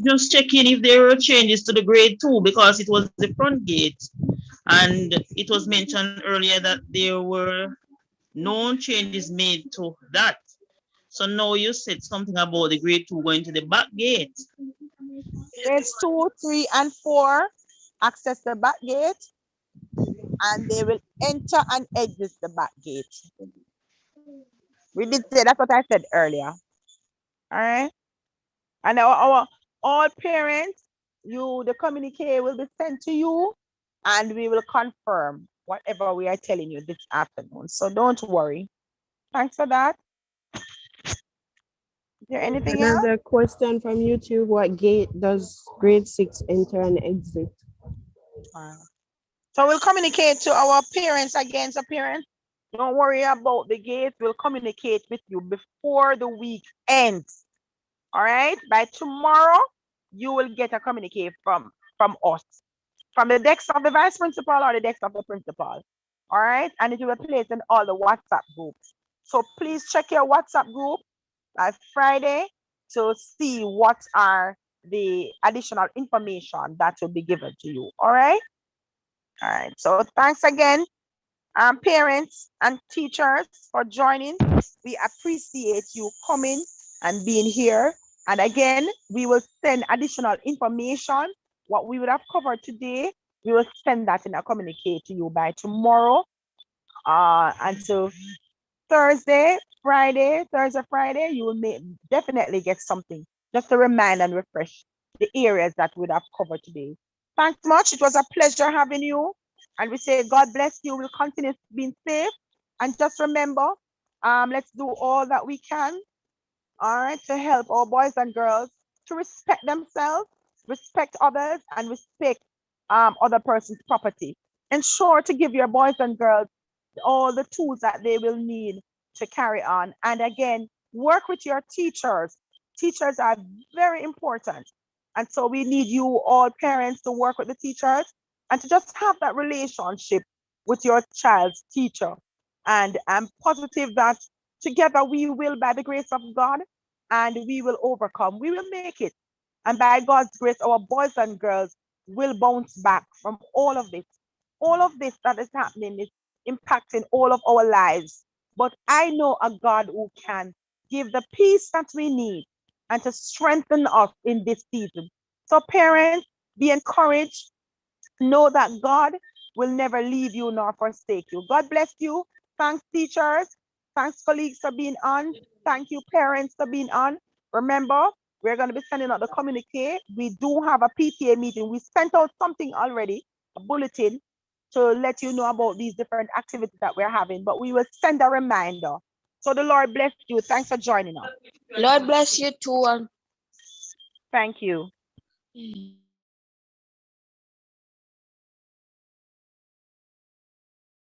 Just checking if there were changes to the grade 2 because it was the front gate. And it was mentioned earlier that there were no changes made to that. So now you said something about the grade 2 going to the back gate. Grades 2, 3, and 4 access the back gate, and they will enter and exit the back gate. We did say that's what I said earlier. All right. And our all parents, the communique will be sent to you, and we will confirm whatever we are telling you this afternoon. So don't worry. Thanks for that. Is there anything else? Another question from YouTube: what gate does grade 6 enter and exit? So we'll communicate to our parents again. So parents, don't worry about the gate. We'll communicate with you before the week ends. All right. By tomorrow, you will get a communique from us, from the desk of the vice principal or the desk of the principal. All right. And it will be placed in all the WhatsApp groups. So please check your WhatsApp group by Friday to see what are the additional information that will be given to you. All right. All right. So thanks again, parents and teachers, for joining. We appreciate you coming and being here. And again, we will send additional information. What we would have covered today, we will send that in a communique to you by tomorrow. Until Thursday, Friday, you will definitely get something just to remind and refresh the areas that we would have covered today. Thanks much. It was a pleasure having you. And we say, God bless you. We'll continue being safe. And just remember, let's do all that we can, all right, to help our boys and girls to respect themselves, respect others, and respect other person's property. Ensure to give your boys and girls all the tools that they will need to carry on. And again, work with your teachers. Teachers are very important. And so we need you all parents to work with the teachers and to just have that relationship with your child's teacher. And I'm positive that together we will, by the grace of God, and we will overcome. We will make it. And by God's grace, our boys and girls will bounce back from all of this. All of this that is happening is impacting all of our lives. But I know a God who can give the peace that we need and to strengthen us in this season. So parents, be encouraged. Know that God will never leave you nor forsake you. God bless you. Thanks, teachers. Thanks, colleagues, for being on. Thank you, parents, for being on. Remember, we're going to be sending out the communique. We do have a PTA meeting. We sent out something already, a bulletin, to let you know about these different activities that we're having, but we will send a reminder. So the Lord bless you. Thanks for joining us. Lord bless you too. Thank you.